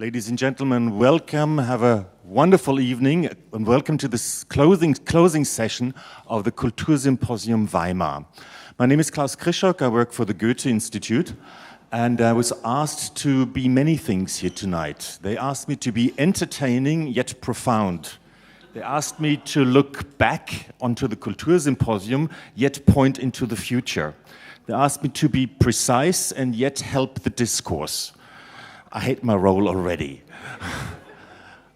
Ladies and gentlemen, welcome. Have a wonderful evening and welcome to this closing session of the Kultursymposium Weimar. My name is Klaus Krischok. I work for the Goethe-Institut and I was asked to be many things here tonight. They asked me to be entertaining yet profound. They asked me to look back onto the Kultursymposium yet point into the future. They asked me to be precise and yet help the discourse. I hate my role already.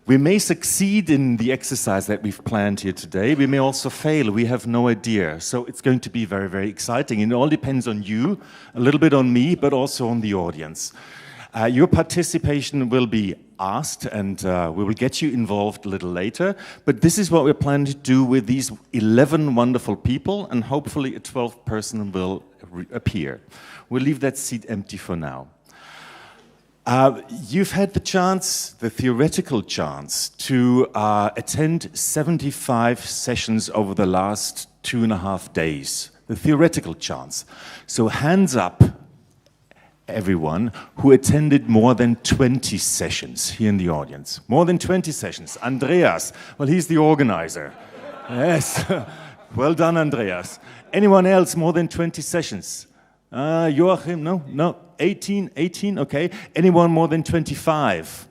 We may succeed in the exercise that we've planned here today. We may also fail. We have no idea. So it's going to be very, very exciting. And it all depends on you, a little bit on me, but also on the audience. Your participation will be asked and we will get you involved a little later. But this is what we're planning to do with these 11 wonderful people, and hopefully a 12th person will appear. We'll leave that seat empty for now. You've had the chance, the theoretical chance, to attend 75 sessions over the last 2.5 days. The theoretical chance. So hands up, everyone who attended more than 20 sessions here in the audience. More than 20 sessions. Andreas, well, he's the organizer. Yes. Well done, Andreas. Anyone else more than 20 sessions? Joachim, no. 18, okay. Anyone more than 25?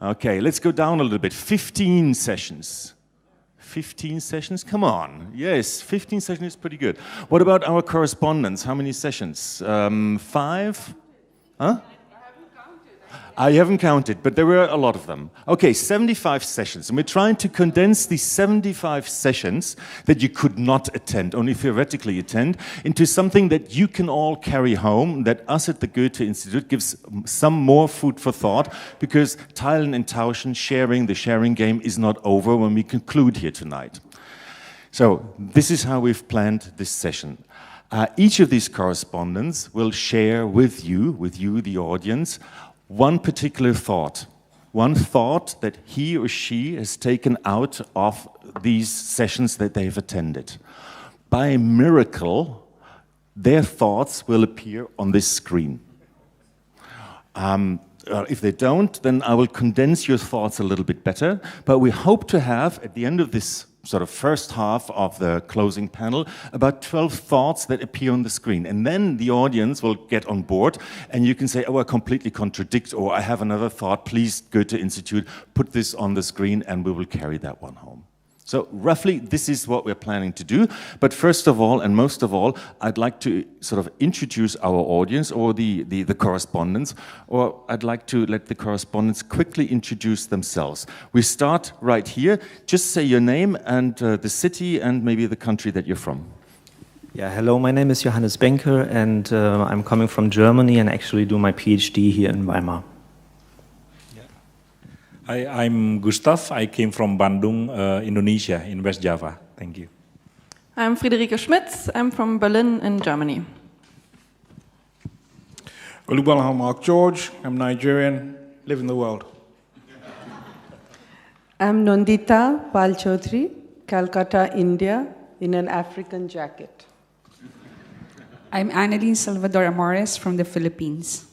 Okay, let's go down a little bit. 15 sessions. 15 sessions? Come on. Yes, 15 sessions is pretty good. What about our correspondents? How many sessions? 5? Huh? I haven't counted, but there were a lot of them. Okay, 75 sessions. And we're trying to condense these 75 sessions that you could not attend, only theoretically attend, into something that you can all carry home, that us at the Goethe-Institut gives some more food for thought, because Teilen and Tauschen, the sharing game, is not over when we conclude here tonight. So this is how we've planned this session. Each of these correspondents will share with you, the audience, one particular thought, one thought that he or she has taken out of these sessions that they've attended. By a miracle, their thoughts will appear on this screen. If they don't, then I will condense your thoughts a little bit better, but we hope to have, at the end of this sort of first half of the closing panel, about 12 thoughts that appear on the screen. And then the audience will get on board and you can say, oh, I completely contradict, or I have another thought, please, Goethe-Institut, put this on the screen and we will carry that one home. So roughly, this is what we're planning to do. But first of all, and most of all, I'd like to sort of introduce our audience, or the correspondents, or I'd like to let the correspondents quickly introduce themselves. We start right here. Just say your name and the city and maybe the country that you're from. Yeah, hello, my name is Johannes Benke and I'm coming from Germany and actually do my PhD here in Weimar. Hi, I'm Gustav. I came from Bandung, Indonesia, in West Java. Thank you. I'm Friederike Schmitz. I'm from Berlin in Germany. Olugbala Mark George. I'm Nigerian, live in the world. I'm Nandita Pal Chaudhary, Calcutta, India, in an African jacket. I'm Annalise Salvador Amores from the Philippines.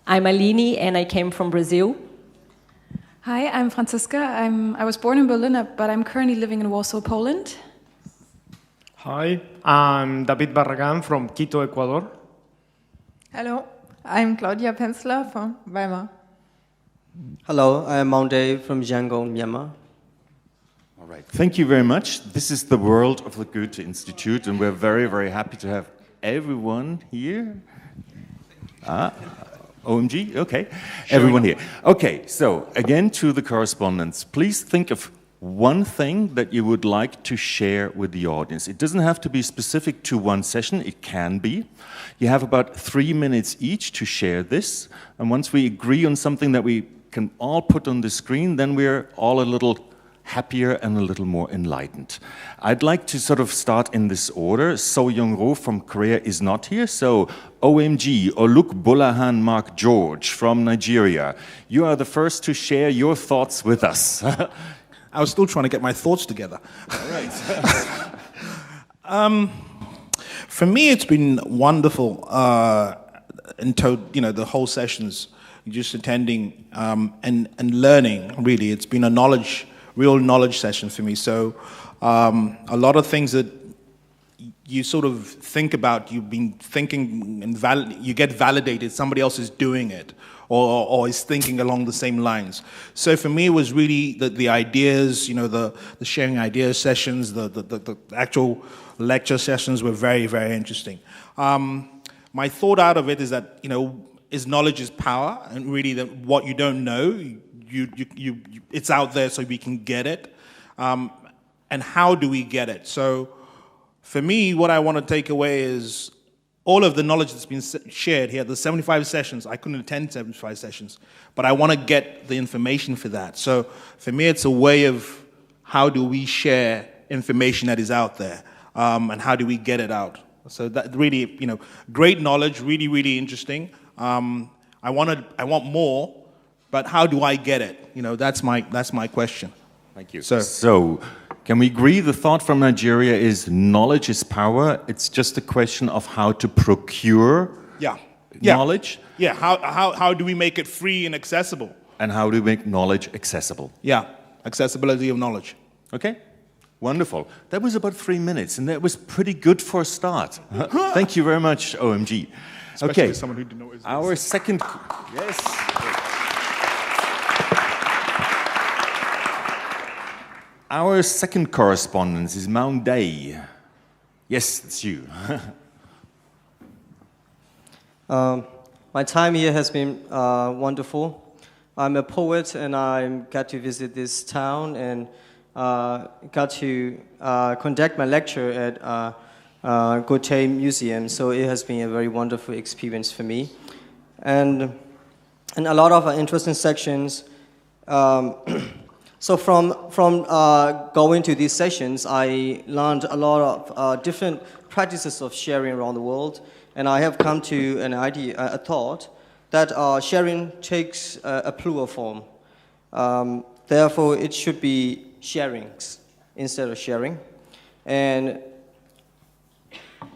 I'm Aline and I came from Brazil. Hi, I'm Franziska. I was born in Berlin, but I'm currently living in Warsaw, Poland. Hi, I'm David Barragan from Quito, Ecuador. Hello, I'm Claudia Penzler from Weimar. Hello, I'm Maunde from Yangon, Myanmar. All right, thank you very much. This is the world of the Goethe-Institut, and we're very, very happy to have everyone here. OMG, okay. Everyone here. Okay, so again to the correspondents. Please think of one thing that you would like to share with the audience. It doesn't have to be specific to one session, it can be. You have about 3 minutes each to share this, and once we agree on something that we can all put on the screen, then we're all a little happier and a little more enlightened. I'd like to sort of start in this order. So Young-ro from Korea is not here, so OMG, Oluk Bolahan Mark George from Nigeria. You are the first to share your thoughts with us. I was still trying to get my thoughts together. All right. For me, it's been wonderful the whole sessions, just attending and learning. Really, it's been a real knowledge session for me. So a lot of things that you sort of think about, you've been thinking and you get validated. Somebody else is doing it, or is thinking along the same lines. So for me, it was really the ideas, the sharing ideas sessions, the actual lecture sessions were very, very interesting. My thought out of it is that, is knowledge is power, and really that what you don't know, it's out there so we can get it. And how do we get it? So for me, what I want to take away is all of the knowledge that's been shared here, the 75 sessions. I couldn't attend 75 sessions, but I want to get the information for that. So for me, it's a way of how do we share information that is out there, and how do we get it out? So that really, great knowledge, really, really interesting. I want more, but how do I get it? That's my question. Thank you. So, can we agree the thought from Nigeria is knowledge is power? It's just a question of how to procure knowledge? Yeah, how do we make it free and accessible? And how do we make knowledge accessible? Yeah, accessibility of knowledge. Okay, wonderful. That was about 3 minutes, and that was pretty good for a start. Thank you very much, OMG. Especially okay, someone who didn't know what it was. Our second... Yes. Our second correspondent is Mount Day. Yes, it's you. My time here has been wonderful. I'm a poet, and I got to visit this town and got to conduct my lecture at Goethe-Museum. So it has been a very wonderful experience for me, and a lot of interesting sections. So from going to these sessions, I learned a lot of different practices of sharing around the world, and I have come to an idea, a thought, that sharing takes a plural form. Therefore, it should be sharings instead of sharing. And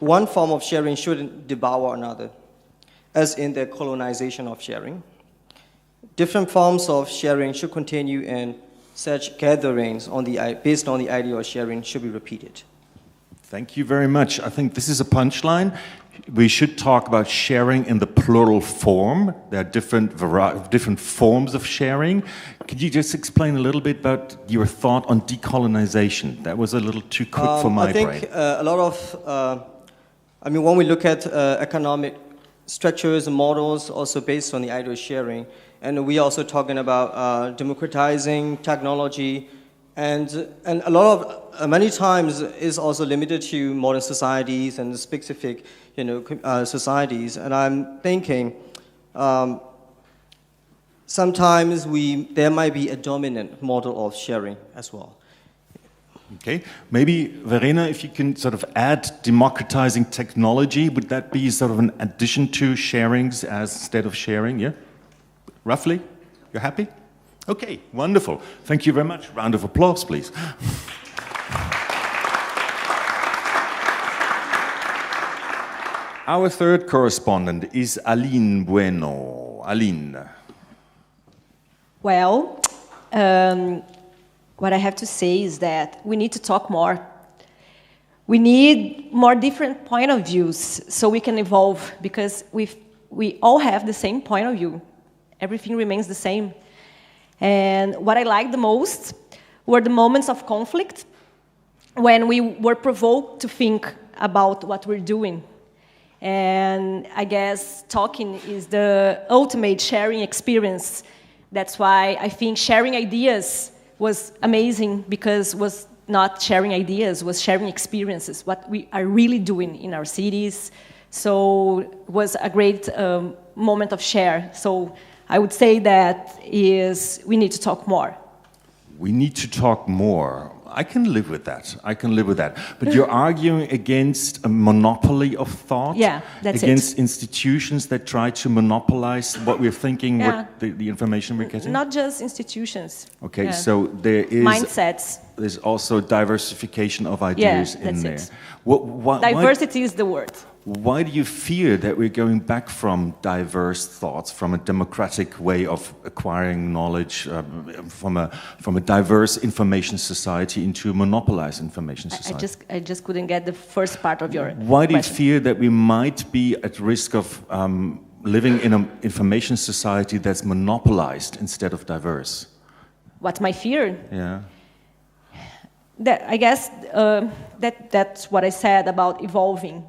one form of sharing shouldn't devour another, as in the colonization of sharing. Different forms of sharing should continue, and such gatherings based on the idea of sharing should be repeated. Thank you very much. I think this is a punchline. We should talk about sharing in the plural form. There are different forms of sharing. Could you just explain a little bit about your thought on decolonization? That was a little too quick for my brain. I think a lot of, when we look at economic structures and models also based on the idea of sharing, and we're also talking about democratizing technology, and a lot of many times is also limited to modern societies and specific, societies. And I'm thinking sometimes there might be a dominant model of sharing as well. Okay, maybe Verena, if you can sort of add democratizing technology, would that be sort of an addition to sharings instead of sharing? Yeah. Roughly? You're happy? Okay, wonderful. Thank you very much. Round of applause, please. Our third correspondent is Aline Bueno. Aline. Well, what I have to say is that we need to talk more. We need more different point of views so we can evolve, because we all have the same point of view. Everything remains the same. And what I liked the most were the moments of conflict when we were provoked to think about what we're doing. And I guess talking is the ultimate sharing experience. That's why I think sharing ideas was amazing, because it was not sharing ideas, was sharing experiences, what we are really doing in our cities. So it was a great moment of share. So I would say that we need to talk more. We need to talk more. I can live with that. But you're arguing against a monopoly of thought? Yeah, that's against institutions that try to monopolize what we're thinking, what the information we're getting? Not just institutions. Okay, so there is... mindsets. There's also diversification of ideas in there. Diversity is the word. why do you fear that we're going back from diverse thoughts, from a democratic way of acquiring knowledge, from a diverse information society into a monopolized information society? I just couldn't get the first part of your Why do you question. fear that we might be at risk of living in an information society that's monopolized instead of diverse? What's my fear? Yeah. I guess that's what I said about evolving.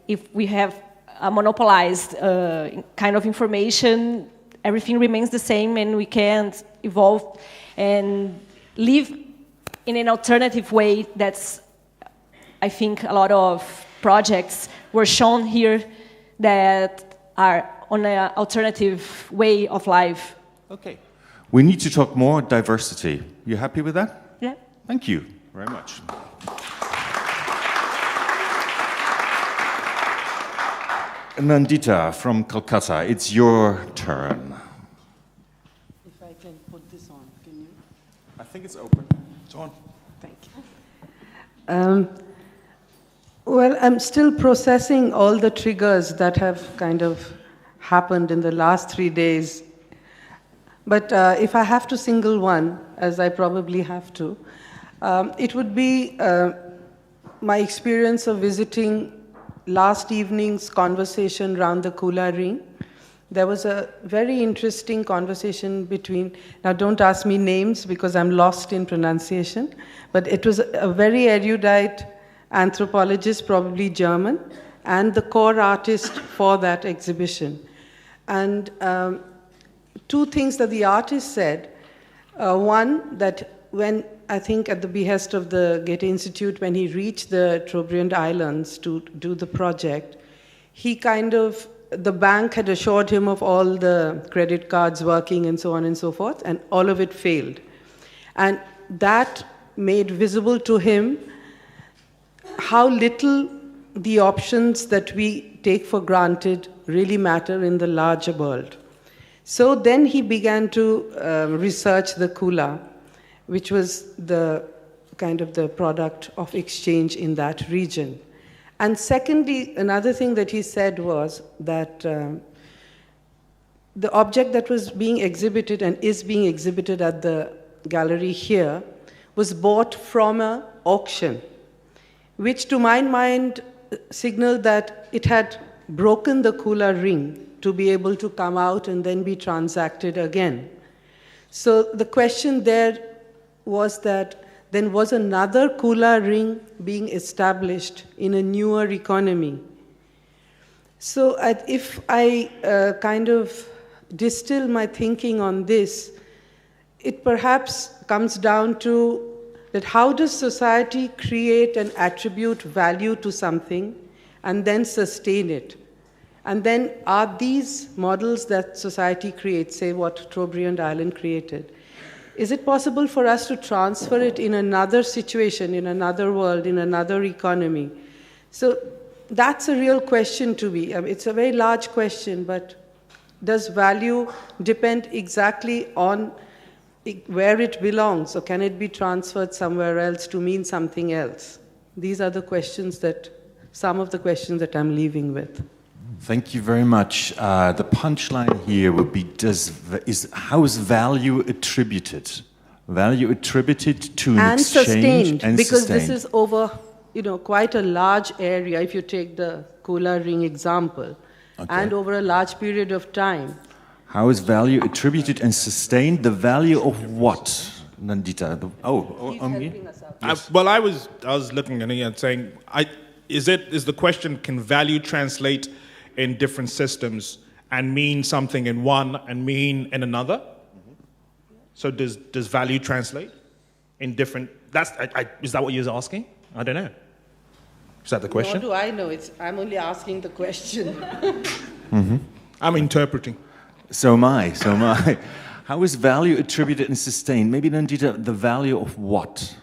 If we have a monopolized kind of information, everything remains the same and we can't evolve and live in an alternative way. That's, I think, a lot of projects were shown here that are on an alternative way of life. Okay. We need to talk more diversity. You happy with that? Yeah. Thank you very much. Nandita from Calcutta, it's your turn. If I can put this on, can you? I think it's open. It's on. Thank you. Well, I'm still processing all the triggers that have kind of happened in the last 3 days. But if I have to single one, as I probably have to, it would be my experience of visiting last evening's conversation around the Kula ring. There was a very interesting conversation between, now don't ask me names because I'm lost in pronunciation, but it was a very erudite anthropologist, probably German, and the core artist for that exhibition. And two things that the artist said. One, that when, I think at the behest of the Goethe-Institut, when he reached the Trobriand Islands to do the project, he kind of, the bank had assured him of all the credit cards working and so on and so forth, and all of it failed. And that made visible to him how little the options that we take for granted really matter in the larger world. So then he began to research the Kula, which was the kind of the product of exchange in that region. And secondly, another thing that he said was that the object that was being exhibited and is being exhibited at the gallery here was bought from an auction, which to my mind signaled that it had broken the Kula ring to be able to come out and then be transacted again. So the question there was that then was another Kula ring being established in a newer economy? So if I kind of distill my thinking on this, it perhaps comes down to that how does society create and attribute value to something and then sustain it? And then are these models that society creates, say what Trobriand Island created, is it possible for us to transfer it in another situation, in another world, in another economy? So that's a real question to me. I mean, it's a very large question, but does value depend exactly on where it belongs, or can it be transferred somewhere else to mean something else? These are the questions that, some of the questions that I'm leaving with. Thank you very much. The punchline here would be, how is value attributed? Value attributed to an exchange sustained, and because sustained. this is over, quite a large area, if you take the Kula ring example, and over a large period of time. How is value attributed and sustained? The value of what, Nandita? On me? Yes. Well, I was looking at it and saying, is the question, can value translate in different systems and mean something in one and mean in another? Mm-hmm. So does value translate in different? Is that what you're asking? I don't know. Is that the question? What do I know? I'm only asking the question. Mm-hmm. I'm interpreting. So am I. How is value attributed and sustained? Maybe, Nandita, the value of what?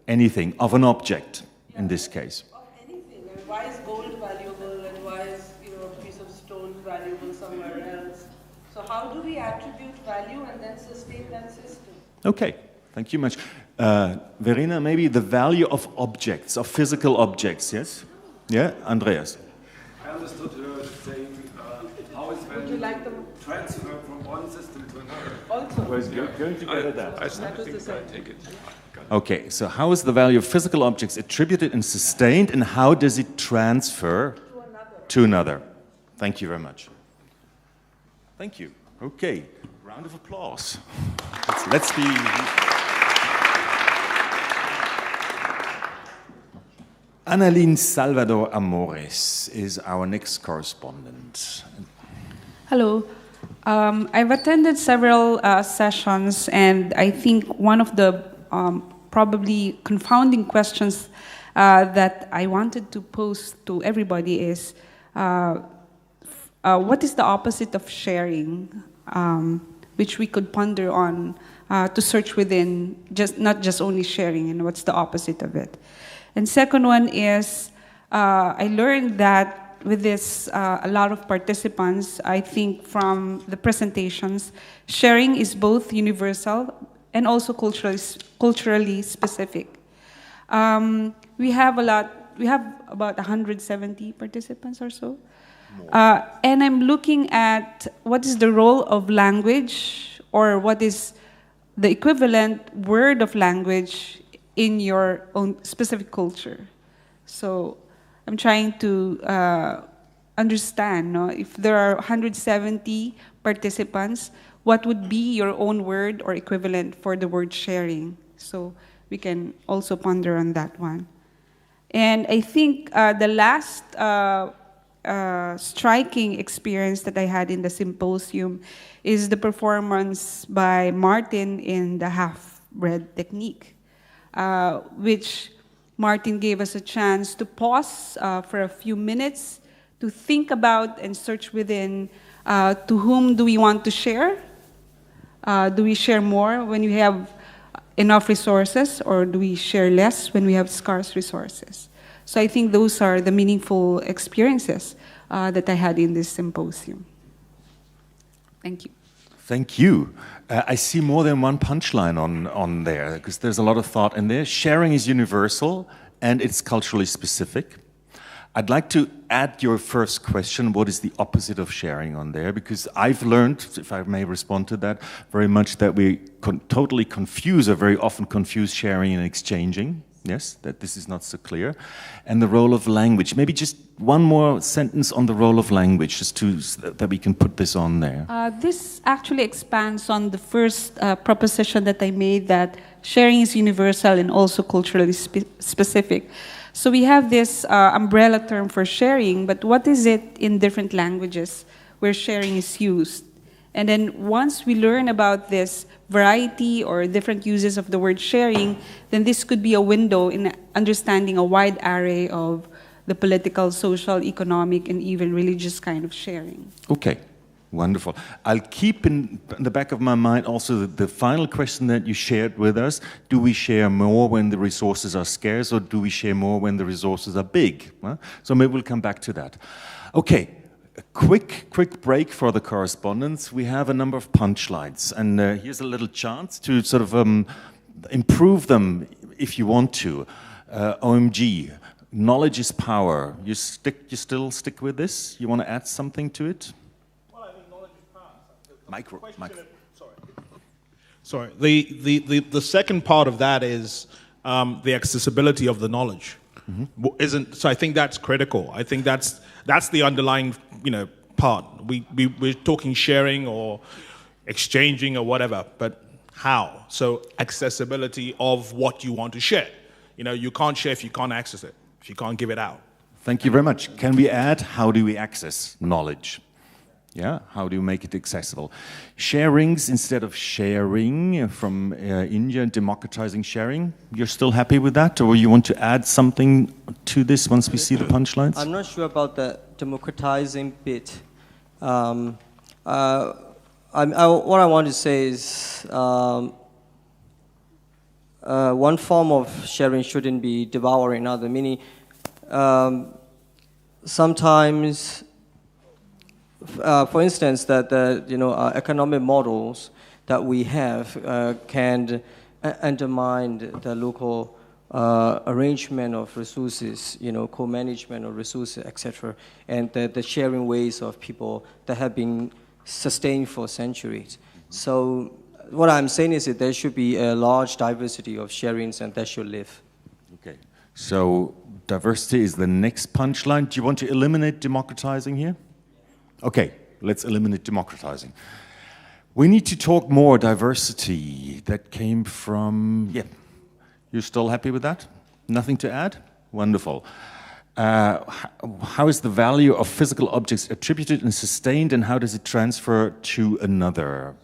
Anything. Of an object, in this case. Of anything. And why is gold valuable and why is a piece of stone valuable somewhere else? So how do we attribute value and then sustain that system? Okay, thank you much. Verena, maybe the value of objects, of physical objects, yes? Yeah, Andreas. I understood her saying, how is value transferred from one system to another? Also. We're going to get at that. I take it. Okay, so how is the value of physical objects attributed and sustained, and how does it transfer to another? Thank you very much. Thank you. Okay, round of applause. Let's be... Annalene Salvador Amores is our next correspondent. Hello. I've attended several sessions, and I think one of the probably confounding questions that I wanted to pose to everybody is, what is the opposite of sharing, which we could ponder on to search within, not just only sharing, and what's the opposite of it. And second one is, I learned that with this, a lot of participants, I think from the presentations, sharing is both universal and also culturally specific. We have about 170 participants or so. And I'm looking at what is the role of language, or what is the equivalent word of language in your own specific culture. So I'm trying to understand, if there are 170 participants, what would be your own word or equivalent for the word sharing? So we can also ponder on that one. And I think the last striking experience that I had in the symposium is the performance by Martin in the half-breed technique, which Martin gave us a chance to pause for a few minutes to think about and search within, to whom do we want to share? Do we share more when we have enough resources, or do we share less when we have scarce resources? So I think those are the meaningful experiences that I had in this symposium. Thank you. Thank you. I see more than one punchline on there, because there's a lot of thought in there. Sharing is universal and it's culturally specific. I'd like to add your first question, what is the opposite of sharing, on there, because I've learned, if I may respond to that, very much that we totally confuse, or very often confuse, sharing and exchanging. Yes, that this is not so clear. And the role of language. Maybe just one more sentence on the role of language, just that we can put this on there. This actually expands on the first proposition that I made, that sharing is universal and also culturally specific. So we have this umbrella term for sharing, but what is it in different languages where sharing is used? And then once we learn about this variety or different uses of the word sharing, then this could be a window in understanding a wide array of the political, social, economic, and even religious kind of sharing. Okay, wonderful. I'll keep in the back of my mind also the final question that you shared with us. Do we share more when the resources are scarce, or do we share more when the resources are big? So maybe we'll come back to that. Okay. A quick break for the correspondence. We have a number of punchlines, and here's a little chance to sort of improve them if you want to. OMG, knowledge is power. You still stick with this? You want to add something to it? Well, I think knowledge is power. Micro. Sorry. The second part of that is the accessibility of the knowledge. Mm-hmm. So I think that's critical. I think that's the underlying, part. We're talking sharing or exchanging or whatever, but how? So accessibility of what you want to share. You can't share if you can't access it, if you can't give it out. Thank you very much. Can we add, how do we access knowledge? Yeah, how do you make it accessible? Sharings instead of sharing from India, democratizing sharing. You're still happy with that, or you want to add something to this once we see the punchlines? I'm not sure about the democratizing bit. What I want to say is one form of sharing shouldn't be devouring another, meaning sometimes, for instance, that economic models that we have can undermine the local arrangement of resources, co-management of resources, etc., and the sharing ways of people that have been sustained for centuries. So what I'm saying is that there should be a large diversity of sharings and that should live. Okay, so diversity is the next punchline. Do you want to eliminate democratizing here? Okay, let's eliminate democratizing. We need to talk more diversity. That came from, yeah. You're still happy with that? Nothing to add? Wonderful. How is the value of physical objects attributed and sustained, and how does it transfer to another?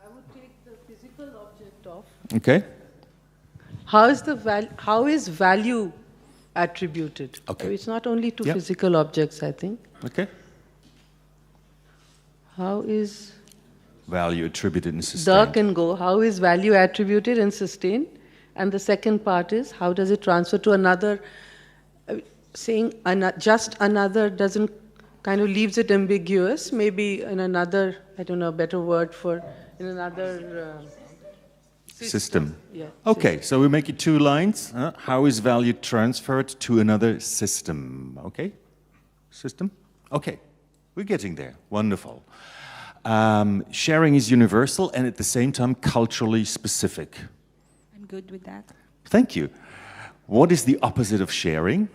I would take the physical object off. Okay. How is value attributed? Okay. It's not only to physical objects, I think. Okay. How is value attributed and sustained? Dirk can go. How is value attributed and sustained? And the second part is, how does it transfer to another? Saying just another doesn't kind of leaves it ambiguous. Maybe in another, I don't know, a better word for, in another system. Yeah. Okay, so we make it 2 lines. How is value transferred to another system? Okay? System? Okay, we're getting there. Wonderful. Sharing is universal and at the same time culturally specific. Good with that. Thank you. What is the opposite of sharing?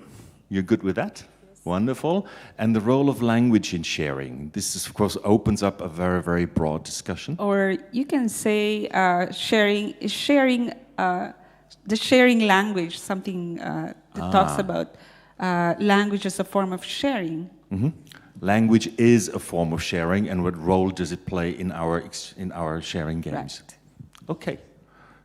You're good with that? Yes. Wonderful. And the role of language in sharing. This, is, of course, opens up a very, very broad discussion. Or you can say the sharing language, something that talks about language as a form of sharing. Mm-hmm. Language is a form of sharing, and what role does it play in our sharing games? Right. Okay.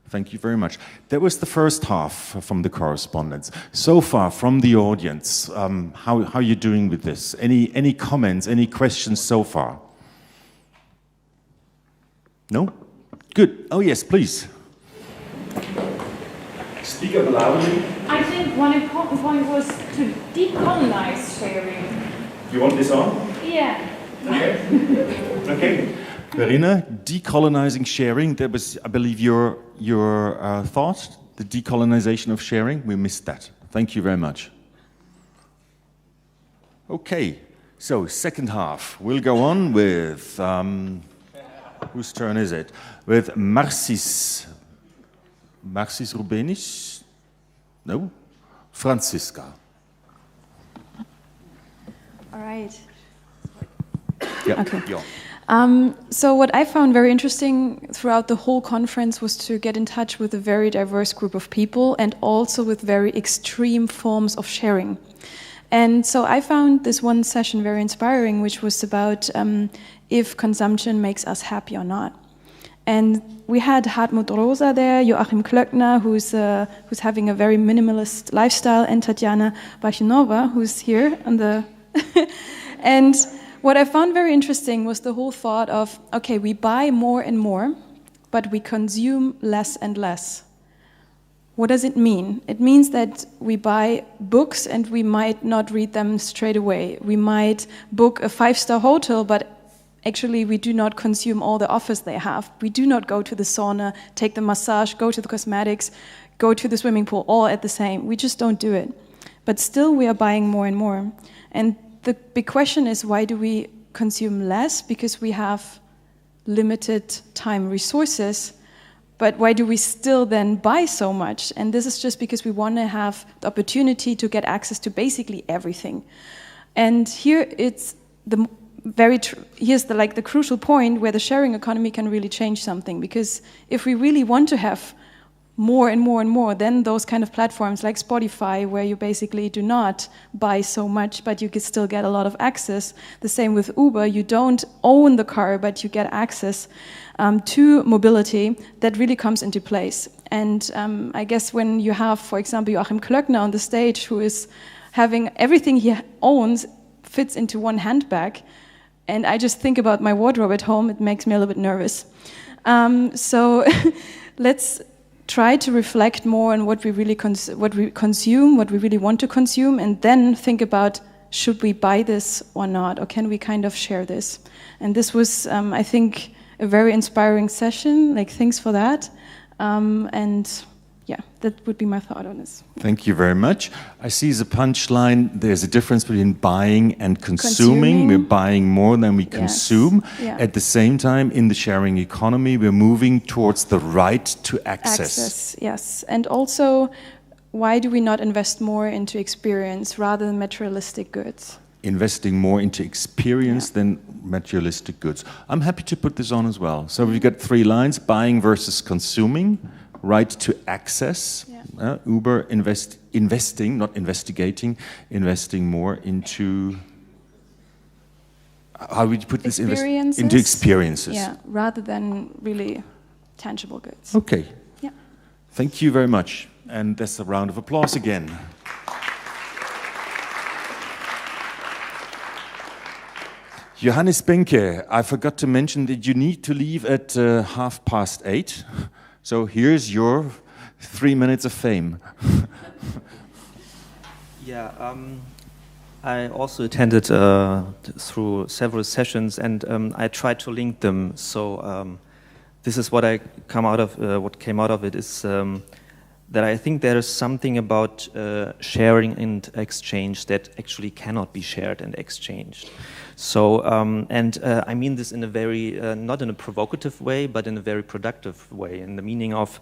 Thank you very much. That was the first half from the correspondents. So far, from the audience, how are you doing with this? Any comments, any questions so far? No? Good. Oh, yes, please. Speak up loudly. I think one important point was to decolonize sharing. You want this on? Yeah. Okay. Okay. Verena, decolonizing sharing, that was, I believe, your thought, the decolonization of sharing. We missed that. Thank you very much. Okay, so second half. We'll go on with, whose turn is it? With Marcis Rubenis? No? Franziska. All right. Yep. Okay. Yeah. So what I found very interesting throughout the whole conference was to get in touch with a very diverse group of people and also with very extreme forms of sharing. And so I found this one session very inspiring, which was about if consumption makes us happy or not. And we had Hartmut Rosa there, Joachim Klöckner, who's having a very minimalist lifestyle, and Tatjana Bachinova, who's here on the... And what I found very interesting was the whole thought of, okay, we buy more and more, but we consume less and less. What does it mean? It means that we buy books and we might not read them straight away. We might book a 5-star hotel, but actually we do not consume all the offers they have. We do not go to the sauna, take the massage, go to the cosmetics, go to the swimming pool, all at the same. We just don't do it. But still we are buying more and more. And the big question is, why do we consume less? Because we have limited time resources, but why do we still then buy so much? And this is just because we want to have the opportunity to get access to basically everything. And here it's the here's the crucial point where the sharing economy can really change something, because if we really want to have more and more and more, then those kind of platforms like Spotify, where you basically do not buy so much, but you can still get a lot of access. The same with Uber, you don't own the car, but you get access to mobility that really comes into place. And I guess when you have, for example, Joachim Klöckner on the stage, who is having everything he owns fits into one handbag, and I just think about my wardrobe at home, it makes me a little bit nervous. So let's try to reflect more on what we really consume, what we really want to consume, and then think about, should we buy this or not, or can we kind of share this? And this was, I think, a very inspiring session. Like, thanks for that. And yeah, that would be my thought on this. Thank you very much. I see as a punchline, there's a difference between buying and consuming. We're buying more than we consume. Yeah. At the same time, in the sharing economy, we're moving towards the right to access. Yes. And also, why do we not invest more into experience rather than materialistic goods? Investing more into experience than materialistic goods. I'm happy to put this on as well. So we've got 3 lines: buying versus consuming, right to access. Uber investing, not investigating, investing more into, how would you put this? Into experiences. Yeah, rather than really tangible goods. Okay. Yeah. Thank you very much. And that's a round of applause again. Johannes Benke, I forgot to mention that you need to leave at 8:30. So here's your 3 minutes of fame. Yeah, I also attended through several sessions, and I tried to link them. So this is what what came out of it is that I think there is something about sharing and exchange that actually cannot be shared and exchanged. So, I mean this in a very, not in a provocative way, but in a very productive way, in the meaning of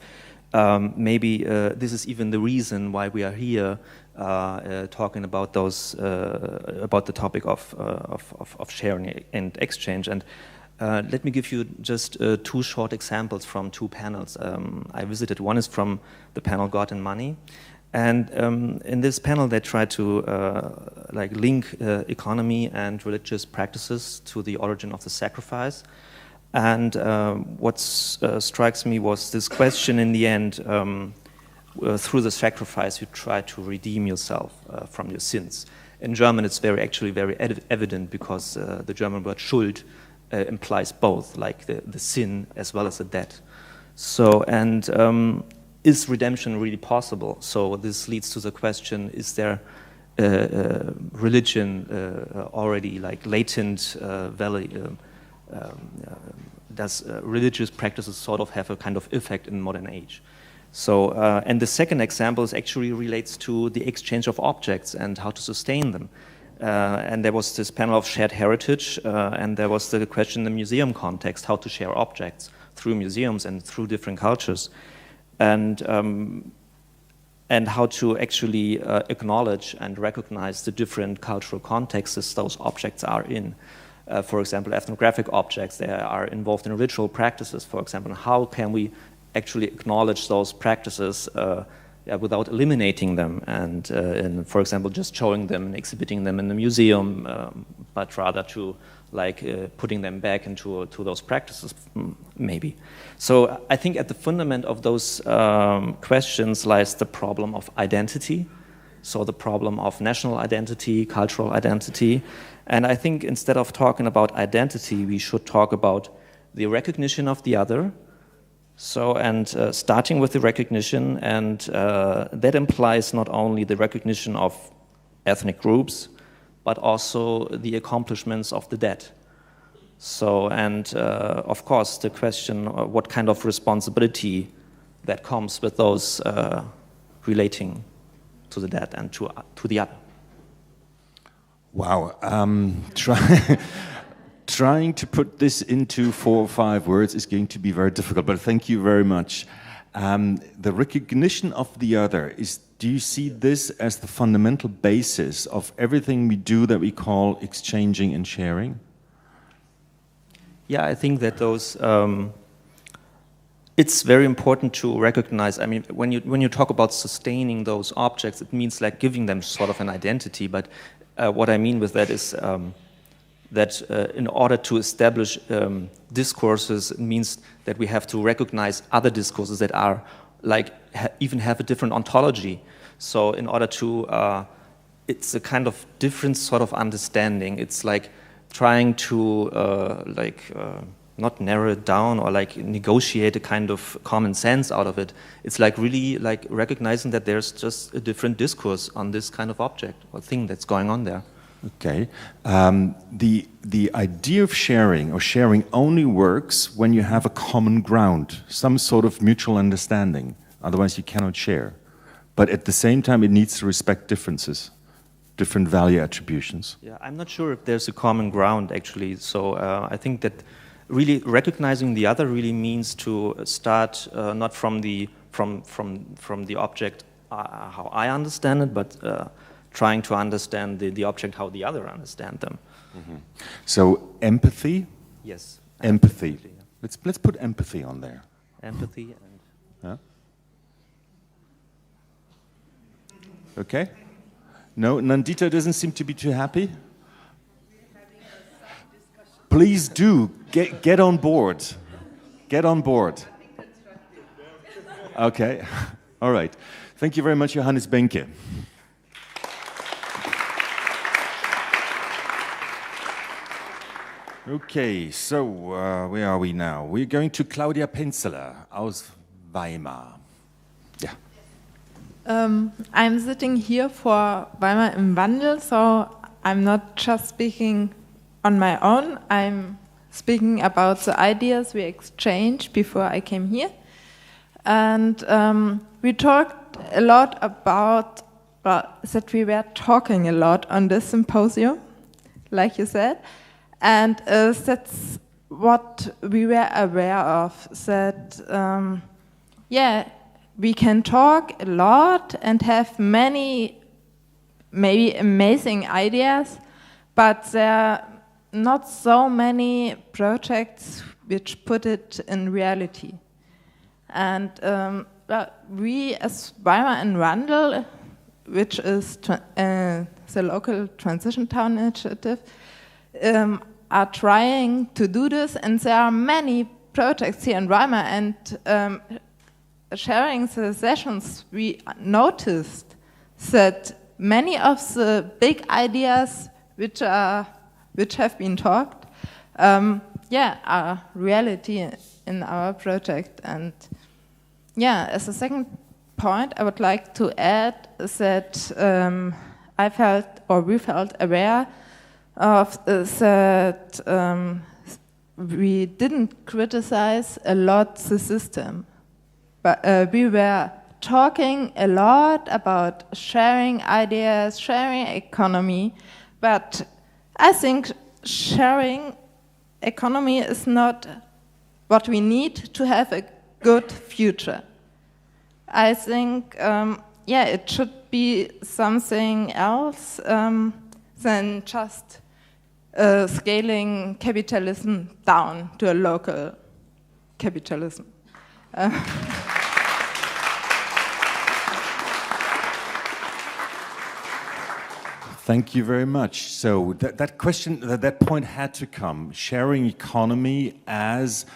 maybe this is even the reason why we are here talking about about the topic of sharing and exchange. And let me give you just 2 short examples from 2 panels I visited. One is from the panel God and Money. And in this panel, they try to link economy and religious practices to the origin of the sacrifice. And what strikes me was this question in the end, through the sacrifice, you try to redeem yourself from your sins. In German, it's actually very evident because the German word Schuld implies both, like the sin as well as the debt. So, and is redemption really possible? So this leads to the question, is there religion already like latent value? Does religious practices sort of have a kind of effect in modern age? So, and the second example actually relates to the exchange of objects and how to sustain them. And there was this panel of shared heritage, and there was the question in the museum context, how to share objects through museums and through different cultures. And how to actually acknowledge and recognize the different cultural contexts those objects are in. For example, ethnographic objects, they are involved in ritual practices, for example. How can we actually acknowledge those practices without eliminating them and for example, just showing them and exhibiting them in the museum, but rather to putting them back into those practices, maybe. So I think at the fundament of those questions lies the problem of identity, so the problem of national identity, cultural identity. And I think instead of talking about identity, we should talk about the recognition of the other. So, and starting with the recognition, and that implies not only the recognition of ethnic groups, but also the accomplishments of the dead. So, and of course, the question, what kind of responsibility that comes with those relating to the dead and to the other. Wow. Trying to put this into 4 or 5 words is going to be very difficult, but thank you very much. The recognition of the other, do you see this as the fundamental basis of everything we do that we call exchanging and sharing? Yeah, I think that those, it's very important to recognize, I mean, when you talk about sustaining those objects, it means like giving them sort of an identity, but what I mean with that is that in order to establish discourses, it means that we have to recognize other discourses that are like even have a different ontology. So in order to, it's a kind of different sort of understanding. It's like trying to not narrow it down or like negotiate a kind of common sense out of it. It's like really like recognizing that there's just a different discourse on this kind of object or thing that's going on there. Okay. The idea of sharing or sharing only works when you have a common ground, some sort of mutual understanding. Otherwise, you cannot share. But at the same time, it needs to respect differences, different value attributions. Yeah, I'm not sure if there's a common ground, actually. So I think that really recognizing the other really means to start not from the object how I understand it, but trying to understand the object how the other understand them. Mm-hmm. So empathy. Yes. Empathy. Yeah. Let's put empathy on there. Empathy and. Yeah. Okay. No, Nandita doesn't seem to be too happy. Please do get on board. Get on board. Okay. All right. Thank you very much, Johannes Benke. Okay, so where are we now? We're going to Claudia Penzeler aus Weimar. Yeah. I'm sitting here for Weimar im Wandel, so I'm not just speaking on my own. I'm speaking about the ideas we exchanged before I came here. And we talked a lot about that we were talking a lot on this symposium, like you said. And that's what we were aware of, that, we can talk a lot and have many, maybe amazing ideas, but there are not so many projects which put it in reality. And we, as Weimar in Wandel, which is the local transition town initiative, are trying to do this, and there are many projects here in Weimar, and sharing the sessions, we noticed that many of the big ideas which have been talked, are reality in our project. And as a second point, I would like to add that we felt aware of that we didn't criticize a lot the system, but we were talking a lot about sharing ideas, sharing economy, but I think sharing economy is not what we need to have a good future. I think, it should be something else than just scaling capitalism down to a local capitalism. Thank you very much. So that point had to come. Sharing economy as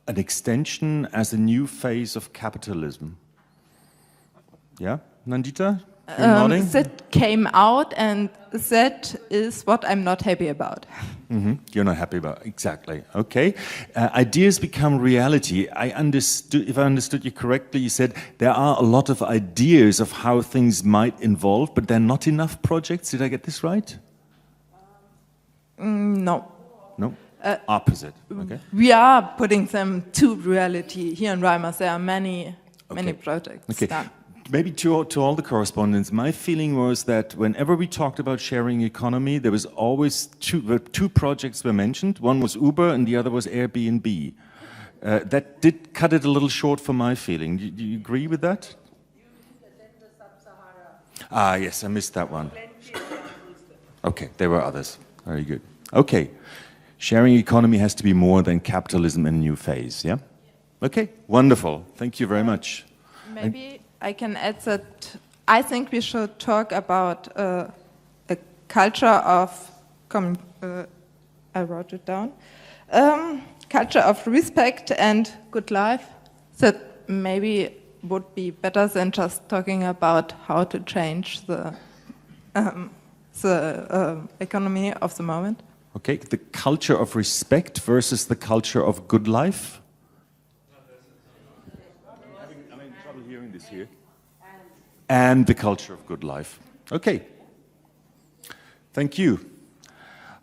an extension, as a new phase of capitalism. Yeah, Nandita? You're nodding? That came out, and that is what I'm not happy about. Mm-hmm. You're not happy about, exactly. Okay. Ideas become reality. If I understood you correctly, you said there are a lot of ideas of how things might evolve, but there are not enough projects. Did I get this right? No. No? Opposite. Okay. We are putting them to reality. Here in Weimar, there are many projects done. Maybe to all the correspondents, my feeling was that whenever we talked about sharing economy, there was always two projects were mentioned. One was Uber and the other was Airbnb. That did cut it a little short for my feeling. Do you agree with that? Yes, I missed that one. Okay, there were others. Very good. Okay, sharing economy has to be more than capitalism in a new phase, yeah? Okay, wonderful. Thank you very much. Maybe I can add that I think we should talk about a culture of, I wrote it down, culture of respect and good life. That maybe would be better than just talking about how to change the economy of the moment. Okay, the culture of respect versus the culture of good life. Here. And the culture of good life. Okay. Thank you.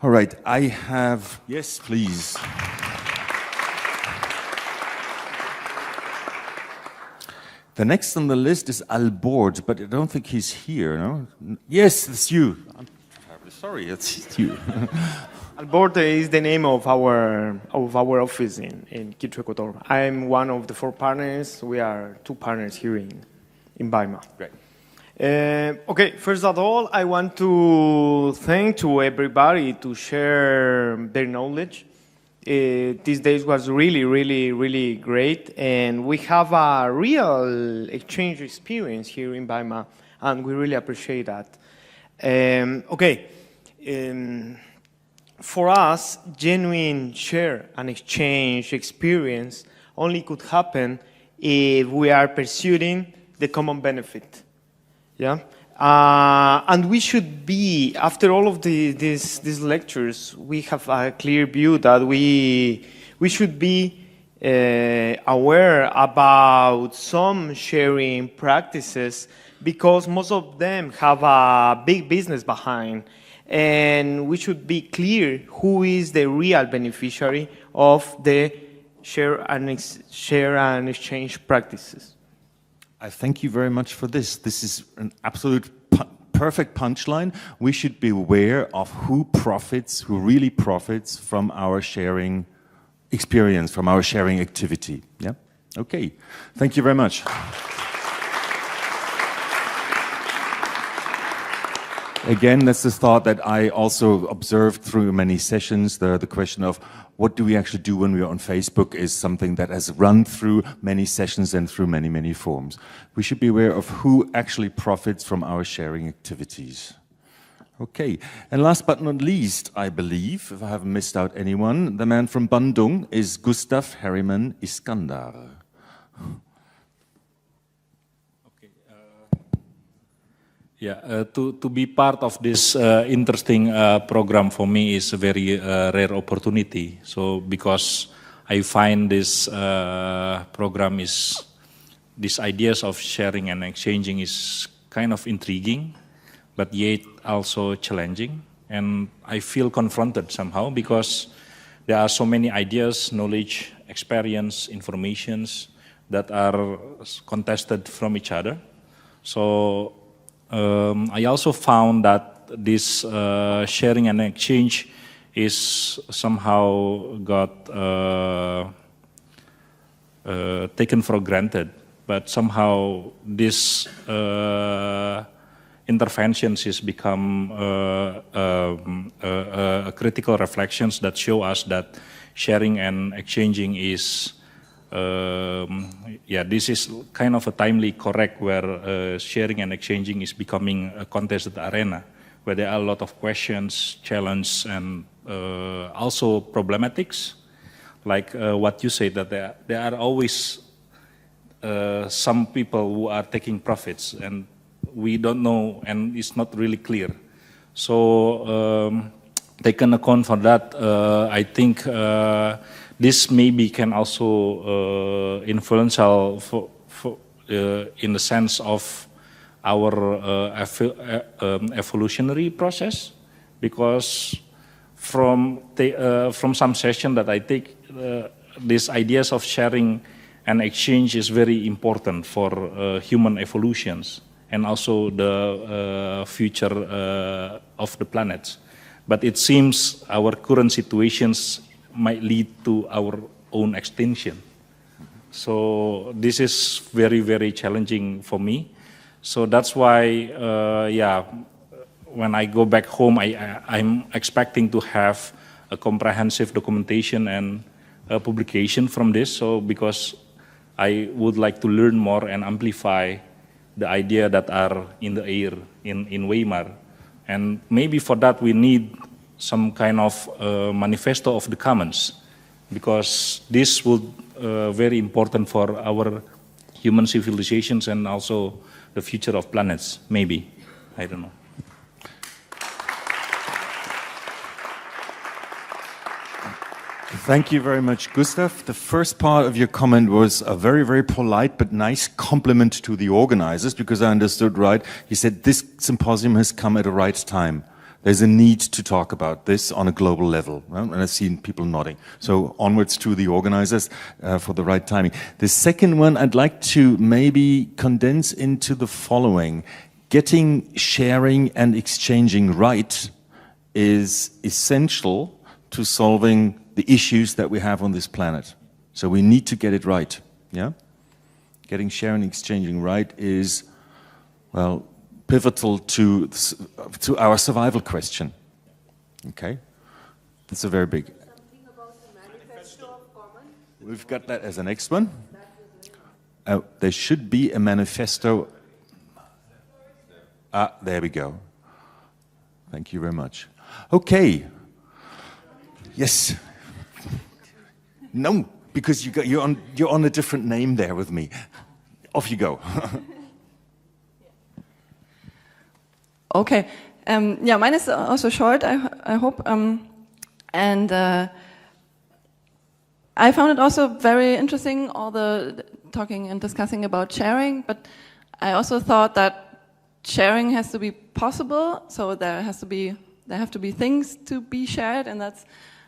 All right, I have, yes, please. The next on the list is Albord, but I don't think he's here, no? Yes, it's you. I'm terribly sorry, it's you. Albord is the name of our office in Quito, Ecuador. I'm one of the 4 partners. We are 2 partners here in Weimar. Great. Okay, first of all, I want to thank to everybody to share their knowledge. These days was really great, and we have a real exchange experience here in Weimar, and we really appreciate that. For us, genuine share and exchange experience only could happen if we are pursuing the common benefit. Yeah, and we should be, after all of these lectures, we have a clear view that we should be aware about some sharing practices, because most of them have a big business behind, and we should be clear who is the real beneficiary of the share and exchange practices. I thank you very much for this. This is an absolute perfect punchline. We should be aware of who really profits from our sharing experience, from our sharing activity. Yeah? Okay. Thank you very much. Again, that's the thought that I also observed through many sessions. The question of what do we actually do when we are on Facebook is something that has run through many sessions and through many forms. We should be aware of who actually profits from our sharing activities. Okay, and last but not least, I believe, if I haven't missed out anyone, the man from Bandung is Gustav Harriman Iskandar. Yeah, to be part of this interesting program for me is a very rare opportunity. So because I find this program these ideas of sharing and exchanging is kind of intriguing, but yet also challenging. And I feel confronted somehow because there are so many ideas, knowledge, experience, informations that are contested from each other. So I also found that this sharing and exchange is somehow got taken for granted, but somehow this interventions has become critical reflections that show us that sharing and exchanging is this is kind of a timely correct where sharing and exchanging is becoming a contested arena where there are a lot of questions, challenges, and also problematics. Like what you say, that there are always some people who are taking profits and we don't know, and it's not really clear. So taken account for that, I think this maybe can also influential in the sense of our evolutionary process, because from some session that I take, these ideas of sharing and exchange is very important for human evolutions and also the future of the planet. But it seems our current situations might lead to our own extinction. So this is very, very challenging for me. So that's why, when I go back home, I'm expecting to have a comprehensive documentation and a publication from this. So because I would like to learn more and amplify the idea that are in the air in Weimar. And maybe for that we need some kind of manifesto of the commons, because this would very important for our human civilizations and also the future of planets, maybe. I don't know. Thank you very much, Gustav. The first part of your comment was a very, very polite but nice compliment to the organizers, because I understood right. You said this symposium has come at the right time. There's a need to talk about this on a global level, right? And I've seen people nodding. So onwards to the organizers for the right timing. The second one I'd like to maybe condense into the following. Getting sharing and exchanging right is essential to solving the issues that we have on this planet. So we need to get it right, yeah? Getting sharing and exchanging right is, well, pivotal to our survival question. Okay? That's a very big. Something about the manifesto of common. We've got that as a next one. There should be a manifesto. There we go. Thank you very much. Okay. Yes. No, because you're on a different name there with me. Off you go. Okay. Yeah, mine is also short, I hope. And I found it also very interesting, all the talking and discussing about sharing, but I also thought that sharing has to be possible, so there have to be things to be shared, and that's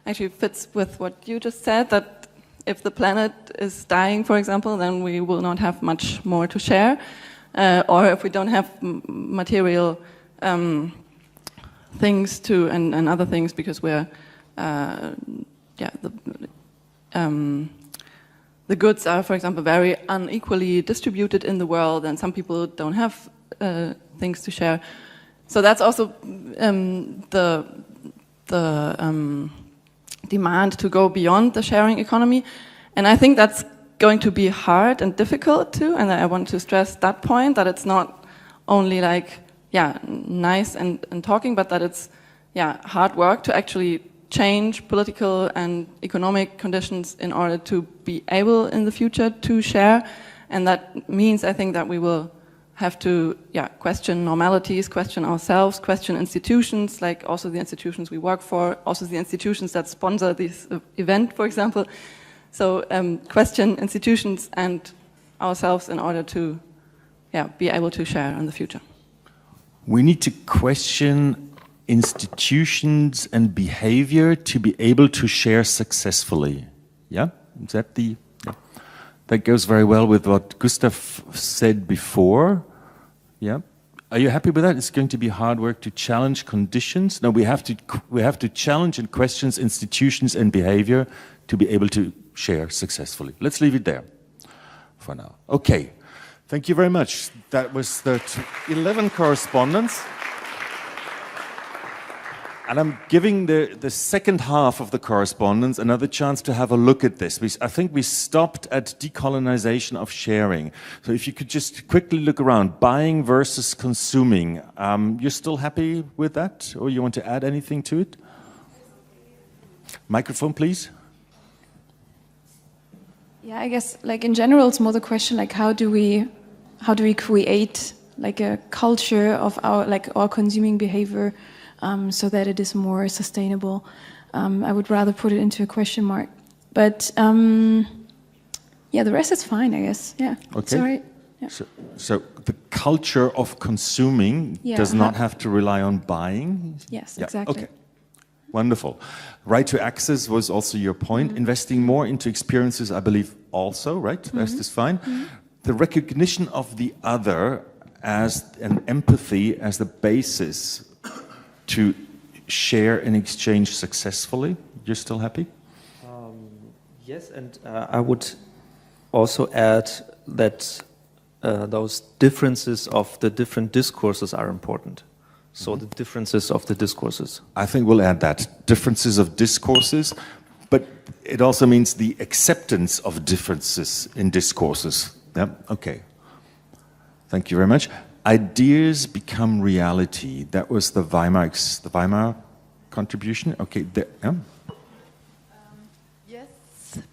actually fits with what you just said, that if the planet is dying, for example, then we will not have much more to share, or if we don't have material things to and other things because we're the goods are, for example, very unequally distributed in the world, and some people don't have things to share. So that's also the demand to go beyond the sharing economy, and I think that's going to be hard and difficult too. And I want to stress that point, that it's not only like nice and talking, but that it's hard work to actually change political and economic conditions in order to be able in the future to share. And that means, I think, that we will have to question normalities, question ourselves, question institutions, like also the institutions we work for, also the institutions that sponsor this event, for example. So question institutions and ourselves in order to be able to share in the future. We need to question institutions and behavior to be able to share successfully. Yeah? Is that that goes very well with what Gustav said before. Yeah? Are you happy with that? It's going to be hard work to challenge conditions. No, we have to challenge and question institutions and behavior to be able to share successfully. Let's leave it there for now. Okay. Thank you very much. That was the 11 correspondents. And I'm giving the second half of the correspondence another chance to have a look at this. I think we stopped at decolonization of sharing. So if you could just quickly look around, buying versus consuming. You're still happy with that? Or you want to add anything to it? Microphone, please. Yeah, I guess like in general, it's more the question like how do we create like a culture of our consuming behavior so that it is more sustainable. I would rather put it into a question mark. But the rest is fine, I guess. Yeah. Okay. Sorry. Yeah. So the culture of consuming does not have to rely on buying? Yes, exactly. Okay. Wonderful. Right to access was also your point. Investing more into experiences, I believe, also, right? The rest is fine. The recognition of the other as an empathy as the basis to share and exchange successfully. You're still happy? Yes, and I would also add that those differences of the different discourses are important. So the differences of the discourses. I think we'll add that. Differences of discourses, but it also means the acceptance of differences in discourses. Yeah, okay. Thank you very much. Ideas become reality. That was the Weimar contribution. Okay, Yes,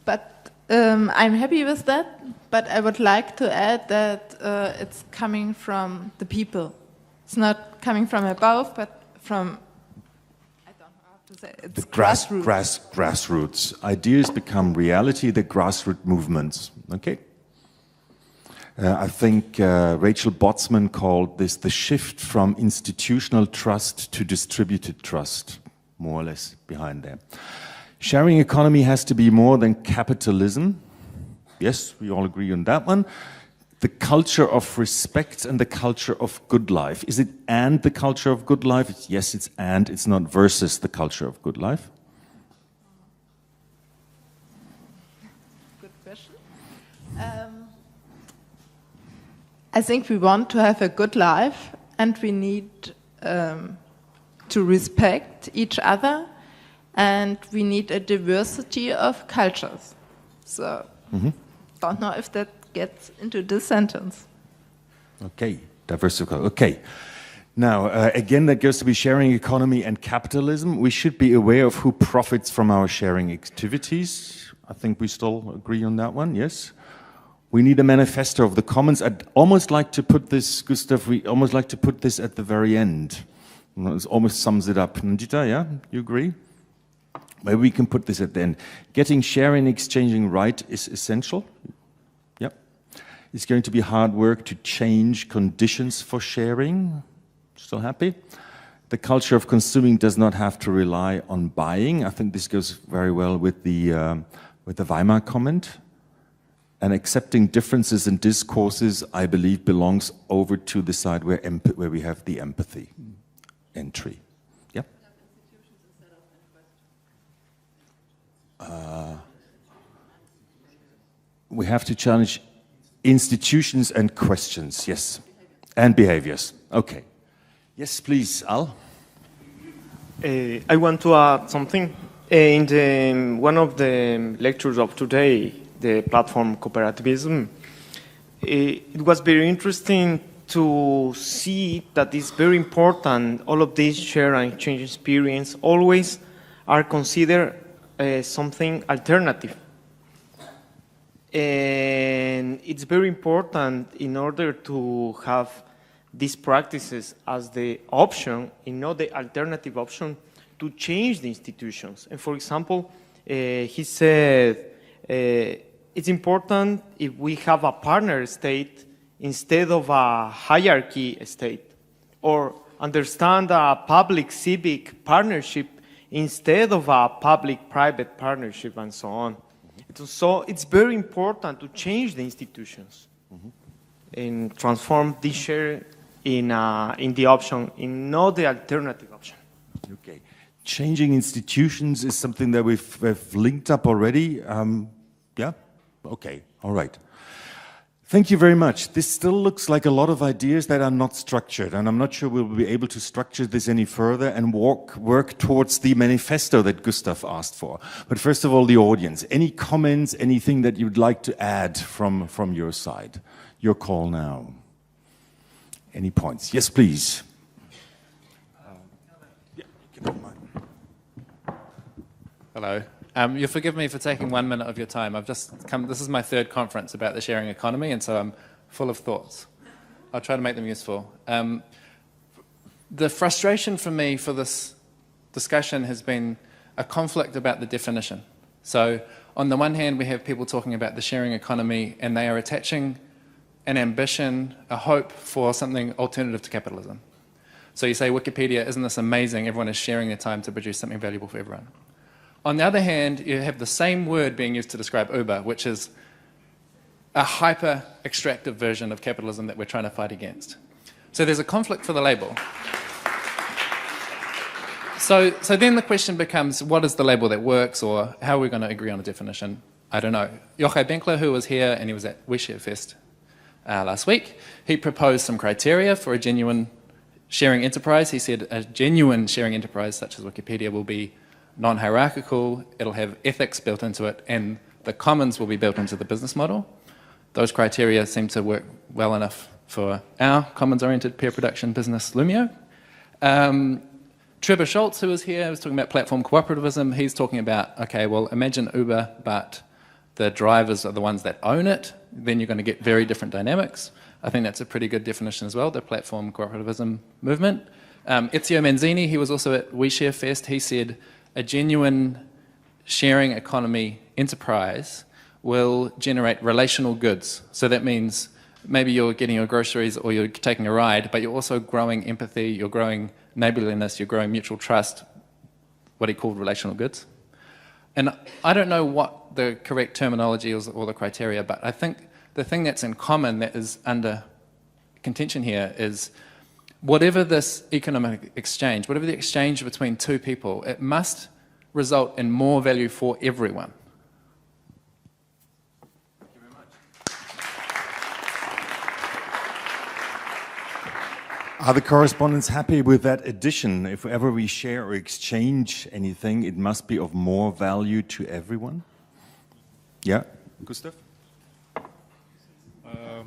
but I'm happy with that. But I would like to add that it's coming from the people. It's not coming from above, but from, I don't know how to say it. It's grassroots. Grassroots. Ideas become reality, the grassroots movements. Okay. I think Rachel Botsman called this the shift from institutional trust to distributed trust, more or less behind there. Sharing economy has to be more than capitalism. Yes, we all agree on that one. The culture of respect and the culture of good life. Is it and the culture of good life? Yes, it's and, it's not versus the culture of good life. Good question. I think we want to have a good life and we need to respect each other and we need a diversity of cultures. So, don't know if that gets into this sentence. Okay, diversity. Okay. Now, again, that goes to be sharing economy and capitalism. We should be aware of who profits from our sharing activities. I think we still agree on that one, yes? We need a manifesto of the commons. I'd almost like to put this, Gustav, we almost like to put this at the very end. It almost sums it up. Nandita, yeah? You agree? Maybe we can put this at the end. Getting sharing, exchanging right is essential. Yep. It's going to be hard work to change conditions for sharing. Still happy? The culture of consuming does not have to rely on buying. I think this goes very well with the Weimar comment. And accepting differences in discourses, I believe, belongs over to the side where we have the empathy entry. Yeah? We have to challenge institutions and questions, yes. And behaviors. Okay. Yes, please, Al. I want to add something. In one of the lectures of today, the platform cooperativism, it was very interesting to see that it's very important, all of these share and exchange experience always are considered something alternative. And it's very important in order to have these practices as the option, not the alternative option, to change the institutions. And for example, he said, it's important if we have a partner state instead of a hierarchy state, or understand a public-civic partnership instead of a public-private partnership, and so on. So it's very important to change the institutions and transform this share in the option, in not the alternative option. Okay. Changing institutions is something that we've linked up already. Yeah? Okay. All right. Thank you very much. This still looks like a lot of ideas that are not structured, and I'm not sure we'll be able to structure this any further and work towards the manifesto that Gustav asked for. But first of all, the audience. Any comments, anything that you'd like to add from your side? Your call now. Any points? Yes, please. Yeah, you can mind. Hello. You'll forgive me for taking 1 minute of your time. I've just come, this is my third conference about the sharing economy, and so I'm full of thoughts. I'll try to make them useful. The frustration for me for this discussion has been a conflict about the definition. So on the one hand, we have people talking about the sharing economy, and they are attaching an ambition, a hope for something alternative to capitalism. So you say, Wikipedia, isn't this amazing? Everyone is sharing their time to produce something valuable for everyone. On the other hand, you have the same word being used to describe Uber, which is a hyper-extractive version of capitalism that we're trying to fight against. So there's a conflict for the label. So then the question becomes, what is the label that works, or how are we going to agree on a definition? I don't know. Yochai Benkler, who was here, and he was at We Share Fest last week, he proposed some criteria for a genuine sharing enterprise. He said a genuine sharing enterprise, such as Wikipedia, will be non-hierarchical, it'll have ethics built into it, and the commons will be built into the business model. Those criteria seem to work well enough for our commons-oriented peer production business, Lumio. Trevor Schultz, who was here, was talking about platform cooperativism. He's talking about, okay, well, imagine Uber, but the drivers are the ones that own it. Then you're going to get very different dynamics. I think that's a pretty good definition as well, the platform cooperativism movement. Ezio Manzini, he was also at We Share Fest. He said, a genuine sharing economy enterprise will generate relational goods. So that means maybe you're getting your groceries or you're taking a ride, but you're also growing empathy, you're growing neighborliness, you're growing mutual trust, what he called relational goods. And I don't know what the correct terminology or the criteria, but I think the thing that's in common that is under contention here is whatever this economic exchange, whatever the exchange between two people, it must result in more value for everyone. Thank you very much. Are the correspondents happy with that addition? If ever we share or exchange anything, it must be of more value to everyone? Yeah, Gustav?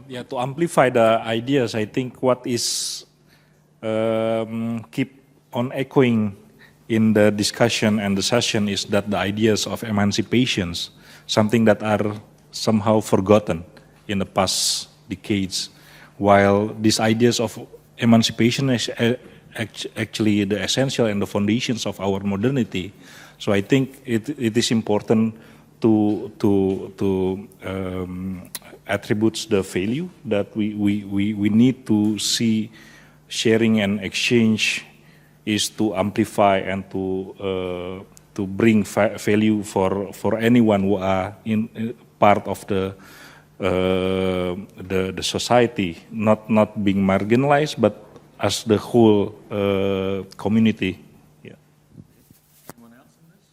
Yeah, to amplify the ideas, I think what is keep on echoing in the discussion and the session is that the ideas of emancipations, something that are somehow forgotten in the past decades, while these ideas of emancipation is actually the essential and the foundations of our modernity. So I think it is important to attributes the value that we need to see sharing and exchange is to amplify and to bring value for anyone who are in part of the society, not being marginalized, but as the whole community. Yeah. Anyone else on this?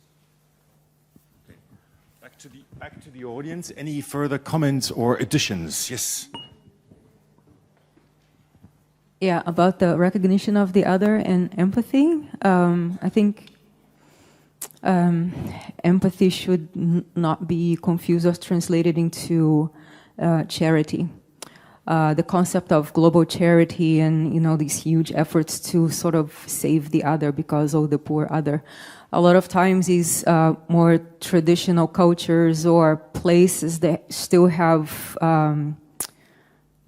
Okay. Back to the audience. Any further comments or additions? Yes. Yeah, about the recognition of the other and empathy. I think empathy should not be confused or translated into charity. The concept of global charity and these huge efforts to sort of save the other because of the poor other. A lot of times these more traditional cultures or places that still have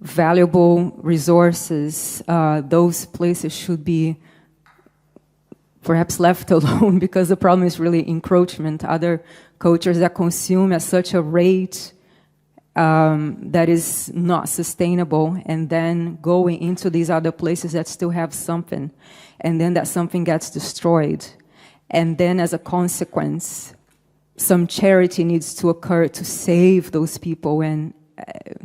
valuable resources, those places should be perhaps left alone because the problem is really encroachment. Other cultures that consume at such a rate that is not sustainable, and then going into these other places that still have something, and then that something gets destroyed. And then as a consequence, some charity needs to occur to save those people, and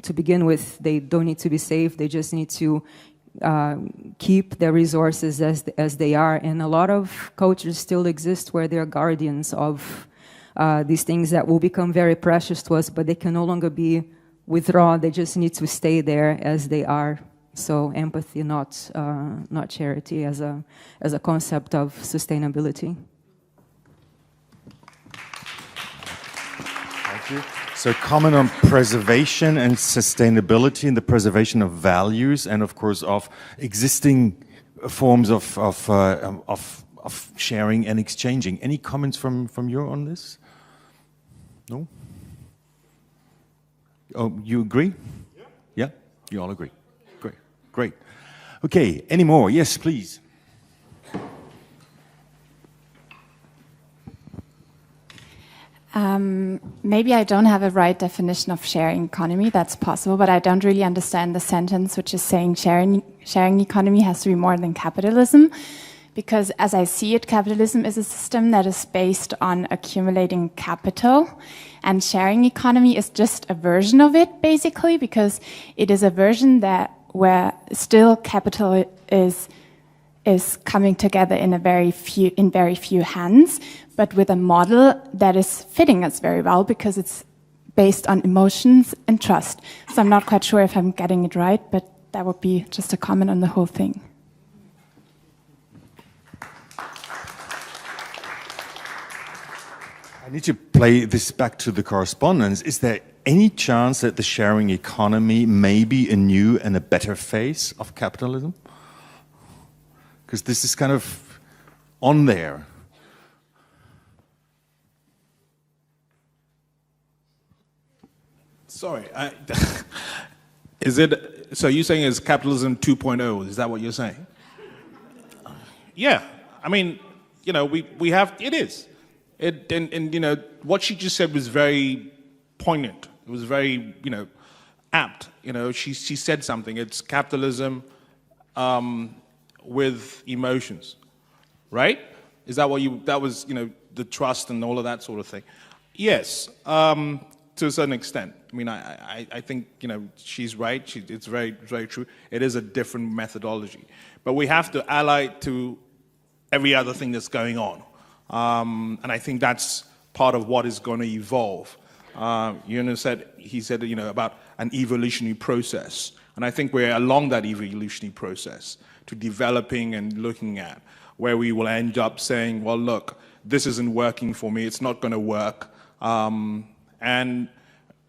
to begin with, they don't need to be saved, they just need to keep their resources as they are. And a lot of cultures still exist where they're guardians of these things that will become very precious to us, but they can no longer be withdrawn, they just need to stay there as they are. So empathy, not charity, as a concept of sustainability. Thank you. So comment on preservation and sustainability and the preservation of values and of course of existing forms of sharing and exchanging. Any comments from you on this? No? Oh, you agree? Yeah. Yeah? You all agree? Great. Great. Okay, any more? Yes, please. Maybe I don't have a right definition of sharing economy, that's possible, but I don't really understand the sentence which is saying sharing economy has to be more than capitalism, because as I see it, capitalism is a system that is based on accumulating capital, and sharing economy is just a version of it, basically, because it is a version where still capital is coming together in very few hands, but with a model that is fitting us very well because it's based on emotions and trust. So I'm not quite sure if I'm getting it right, but that would be just a comment on the whole thing. I need to play this back to the correspondence. Is there any chance that the sharing economy may be a new and a better phase of capitalism? Because this is kind of on there. Sorry, is it, so you're saying it's capitalism 2.0, is that what you're saying? Yeah, I mean, we have, it is. And what she just said was very poignant. It was very, apt. You know, she said something. It's capitalism with emotions, right? Is that what that was, you know, the trust and all of that sort of thing? Yes, to a certain extent. I mean, I think, you know, she's right. It's very, very true. It is a different methodology. But we have to ally it to every other thing that's going on. And I think that's part of what is going to evolve. He said, you know, about an evolutionary process. And I think we're along that evolutionary process to developing and looking at where we will end up saying, well, look, this isn't working for me. It's not going to work. And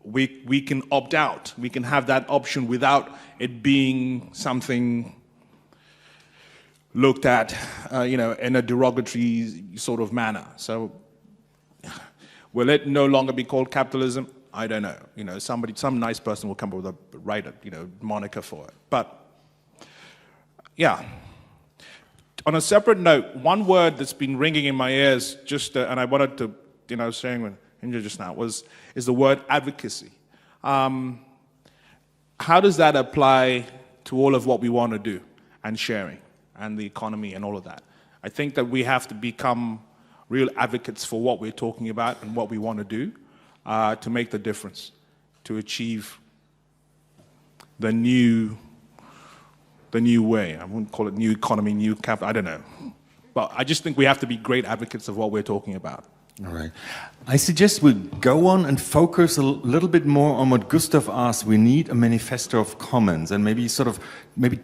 we can opt out. We can have that option without it being something looked at, you know, in a derogatory sort of manner. So will it no longer be called capitalism? I don't know. You know, some nice person will come up with a right, you know, moniker for it. But yeah. On a separate note, one word that's been ringing in my ears, and I wanted to, you know, saying with Indra just now, is the word advocacy. How does that apply to all of what we want to do and sharing and the economy and all of that? I think that we have to become real advocates for what we're talking about and what we want to do to make the difference, to achieve the new way. I wouldn't call it new economy, new capital, I don't know. But I just think we have to be great advocates of what we're talking about. All right. I suggest we go on and focus a little bit more on what Gustav asked. We need a manifesto of commons, and maybe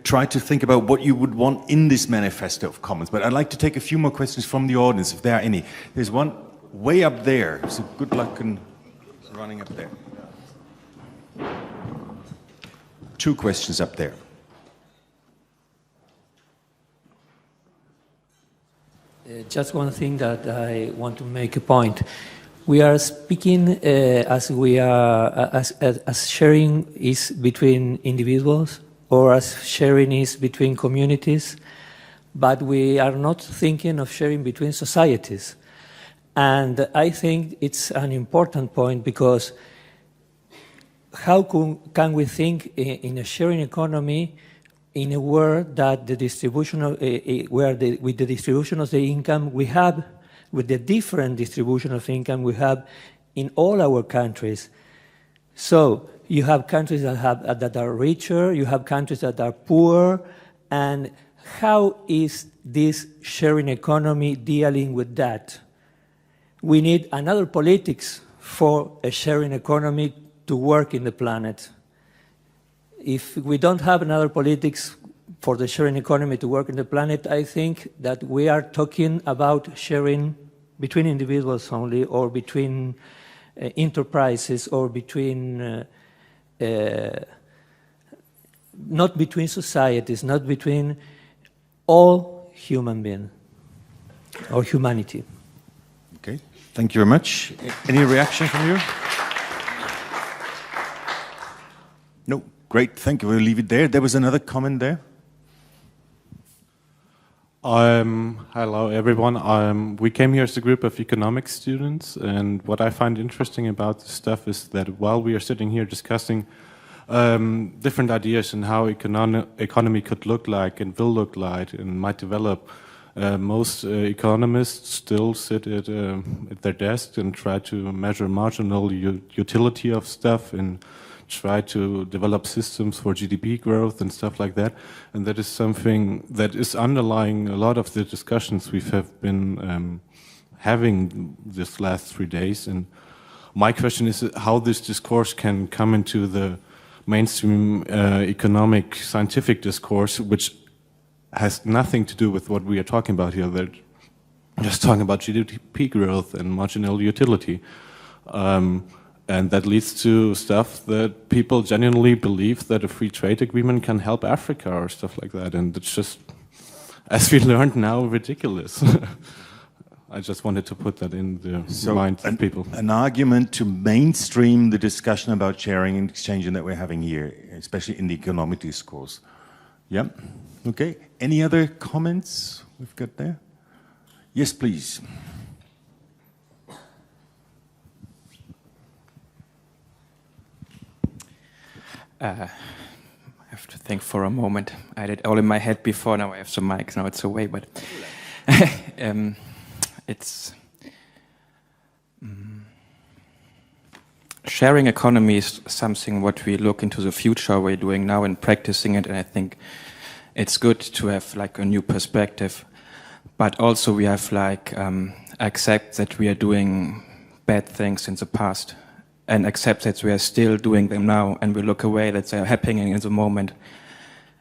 try to think about what you would want in this manifesto of commons. But I'd like to take a few more questions from the audience, if there are any. There's one way up there, so good luck in running up there. 2 questions up there. Just one thing that I want to make a point. We are speaking as sharing is between individuals or as sharing is between communities, but we are not thinking of sharing between societies. And I think it's an important point because how can we think in a sharing economy in a world that the distribution of, with the distribution of the income we have, with the different distribution of income we have in all our countries. So you have countries that are richer, you have countries that are poor, and how is this sharing economy dealing with that? We need another politics for a sharing economy to work in the planet. If we don't have another politics for the sharing economy to work in the planet, I think that we are talking about sharing between individuals only, or between enterprises, or between, not between societies, not between all human beings or humanity. Okay, thank you very much. Any reaction from you? No. Great, thank you. We'll leave it there. There was another comment there. Hello, everyone. We came here as a group of economics students, and what I find interesting about this stuff is that while we are sitting here discussing different ideas and how economy could look like and will look like and might develop, most economists still sit at their desks and try to measure marginal utility of stuff and try to develop systems for GDP growth and stuff like that. And that is something that is underlying a lot of the discussions we have been having this last 3 days. And my question is how this discourse can come into the mainstream economic scientific discourse, which has nothing to do with what we are talking about here. They're just talking about GDP growth and marginal utility. And that leads to stuff that people genuinely believe that a free trade agreement can help Africa or stuff like that. And it's just, as we learned now, ridiculous. I just wanted to put that in the minds of people. An argument to mainstream the discussion about sharing and exchanging that we're having here, especially in the economic discourse. Yeah, okay. Any other comments we've got there? Yes, please. I have to think for a moment. I had it all in my head before, now I have some mics, now it's away, but it's... sharing economy is something what we look into the future we're doing now and practicing it, and I think it's good to have like a new perspective, but also we have like accept that we are doing bad things in the past and accept that we are still doing them now, and we look away that they are happening in the moment,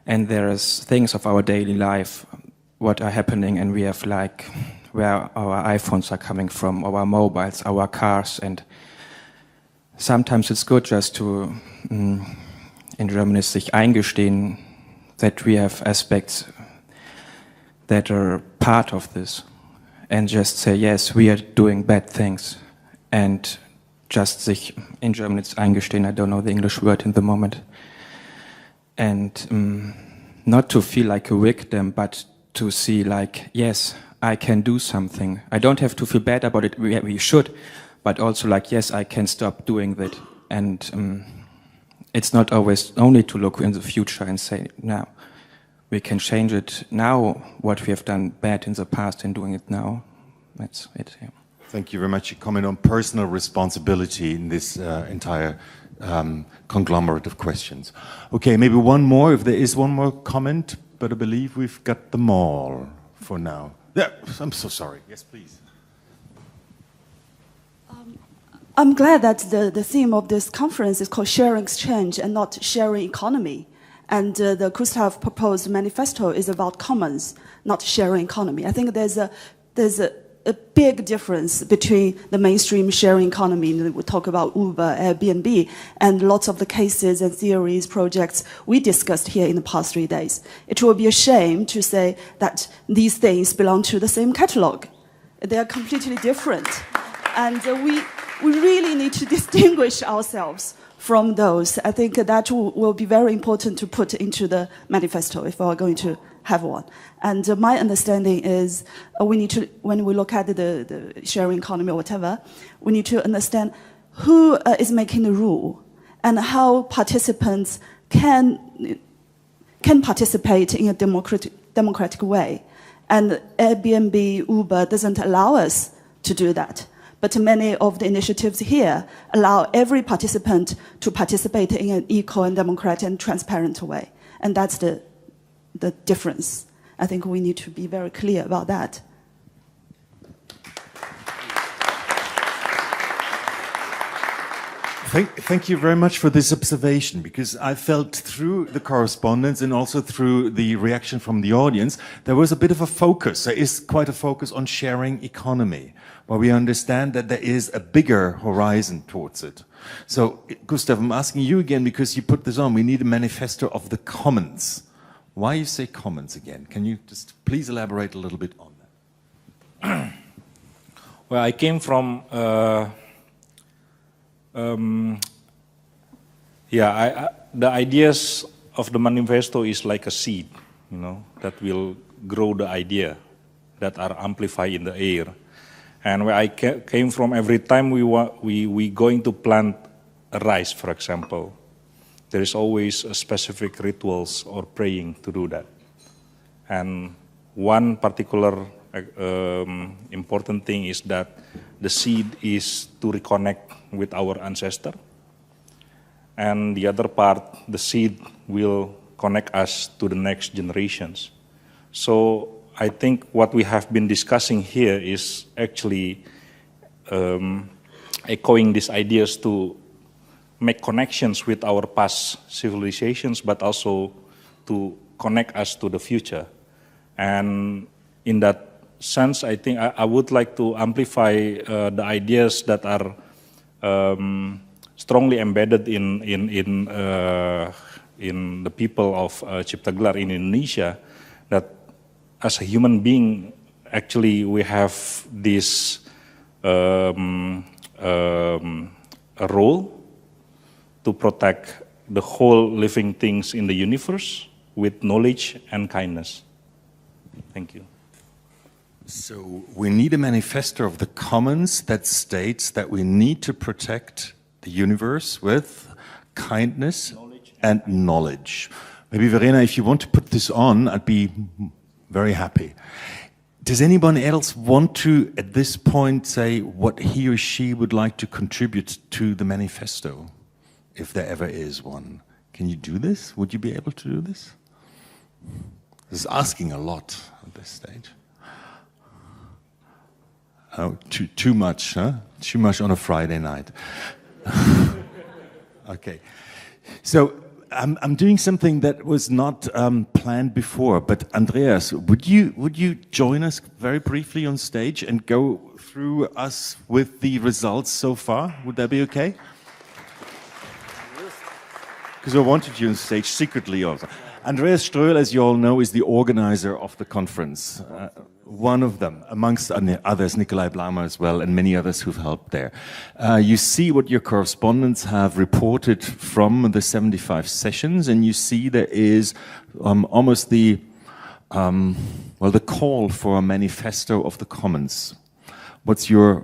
and there is things of our daily life what are happening, and we have like where our iPhones are coming from, our mobiles, our cars, and sometimes it's good just to, in German is sich eingestehen, that we have aspects that are part of this, and just say, yes, we are doing bad things, and just sich, in German it's eingestehen, I don't know the English word in the moment, and not to feel like a victim, but to see like, yes, I can do something. I don't have to feel bad about it, we should, but also like, yes, I can stop doing that. And it's not always only to look in the future and say, now, we can change it now, what we have done bad in the past and doing it now. That's it, yeah. Thank you very much. You comment on personal responsibility in this entire conglomerate of questions. Okay, maybe one more, if there is one more comment, but I believe we've got them all for now. Yeah, I'm so sorry. Yes, please. I'm glad that the theme of this conference is called sharing exchange and not sharing economy. And the Gustav proposed manifesto is about commons, not sharing economy. I think there's a big difference between the mainstream sharing economy, and we talk about Uber, Airbnb, and lots of the cases and theories, projects we discussed here in the past 3 days. It will be a shame to say that these things belong to the same catalog. They are completely different. And we really need to distinguish ourselves from those. I think that will be very important to put into the manifesto if we are going to have one. And my understanding is we need to, when we look at the sharing economy or whatever, we need to understand who is making the rule and how participants can participate in a democratic way. And Airbnb, Uber doesn't allow us to do that. But many of the initiatives here allow every participant to participate in an equal and democratic and transparent way. And that's the difference. I think we need to be very clear about that. Thank you very much for this observation, because I felt through the correspondence and also through the reaction from the audience, there was a bit of a focus. There is quite a focus on sharing economy, but we understand that there is a bigger horizon towards it. So, Gustav, I'm asking you again, because you put this on, we need a manifesto of the commons. Why you say commons again? Can you just please elaborate a little bit on that? Well, I came from... the ideas of the manifesto is like a seed, you know, that will grow the idea that are amplified in the air. And where I came from, every time we going to plant a rice, for example, there is always a specific rituals or praying to do that. And one particular important thing is that the seed is to reconnect with our ancestor, and the other part, the seed will connect us to the next generations. So I think what we have been discussing here is actually echoing these ideas to make connections with our past civilizations, but also to connect us to the future. And in that sense, I think I would like to amplify the ideas that are strongly embedded in the people of Cipta Gelar in Indonesia, that as a human being, actually we have this a role to protect the whole living things in the universe with knowledge and kindness. Thank you. So we need a manifesto of the commons that states that we need to protect the universe with kindness and knowledge. Maybe Verena, if you want to put this on, I'd be very happy. Does anyone else want to, at this point, say what he or she would like to contribute to the manifesto, if there ever is one? Can you do this? Would you be able to do this? This is asking a lot at this stage. Oh, too much, huh? Too much on a Friday night. Okay. So I'm doing something that was not planned before, but Andreas, would you join us very briefly on stage and go through us with the results so far? Would that be okay? Because I wanted you on stage secretly also. Andreas Ströhl, as you all know, is the organizer of the conference. One of them, amongst others, Nikolai Blammer as well, and many others who've helped there. You see what your correspondents have reported from the 75 sessions, and you see there is almost the call for a manifesto of the commons. What's your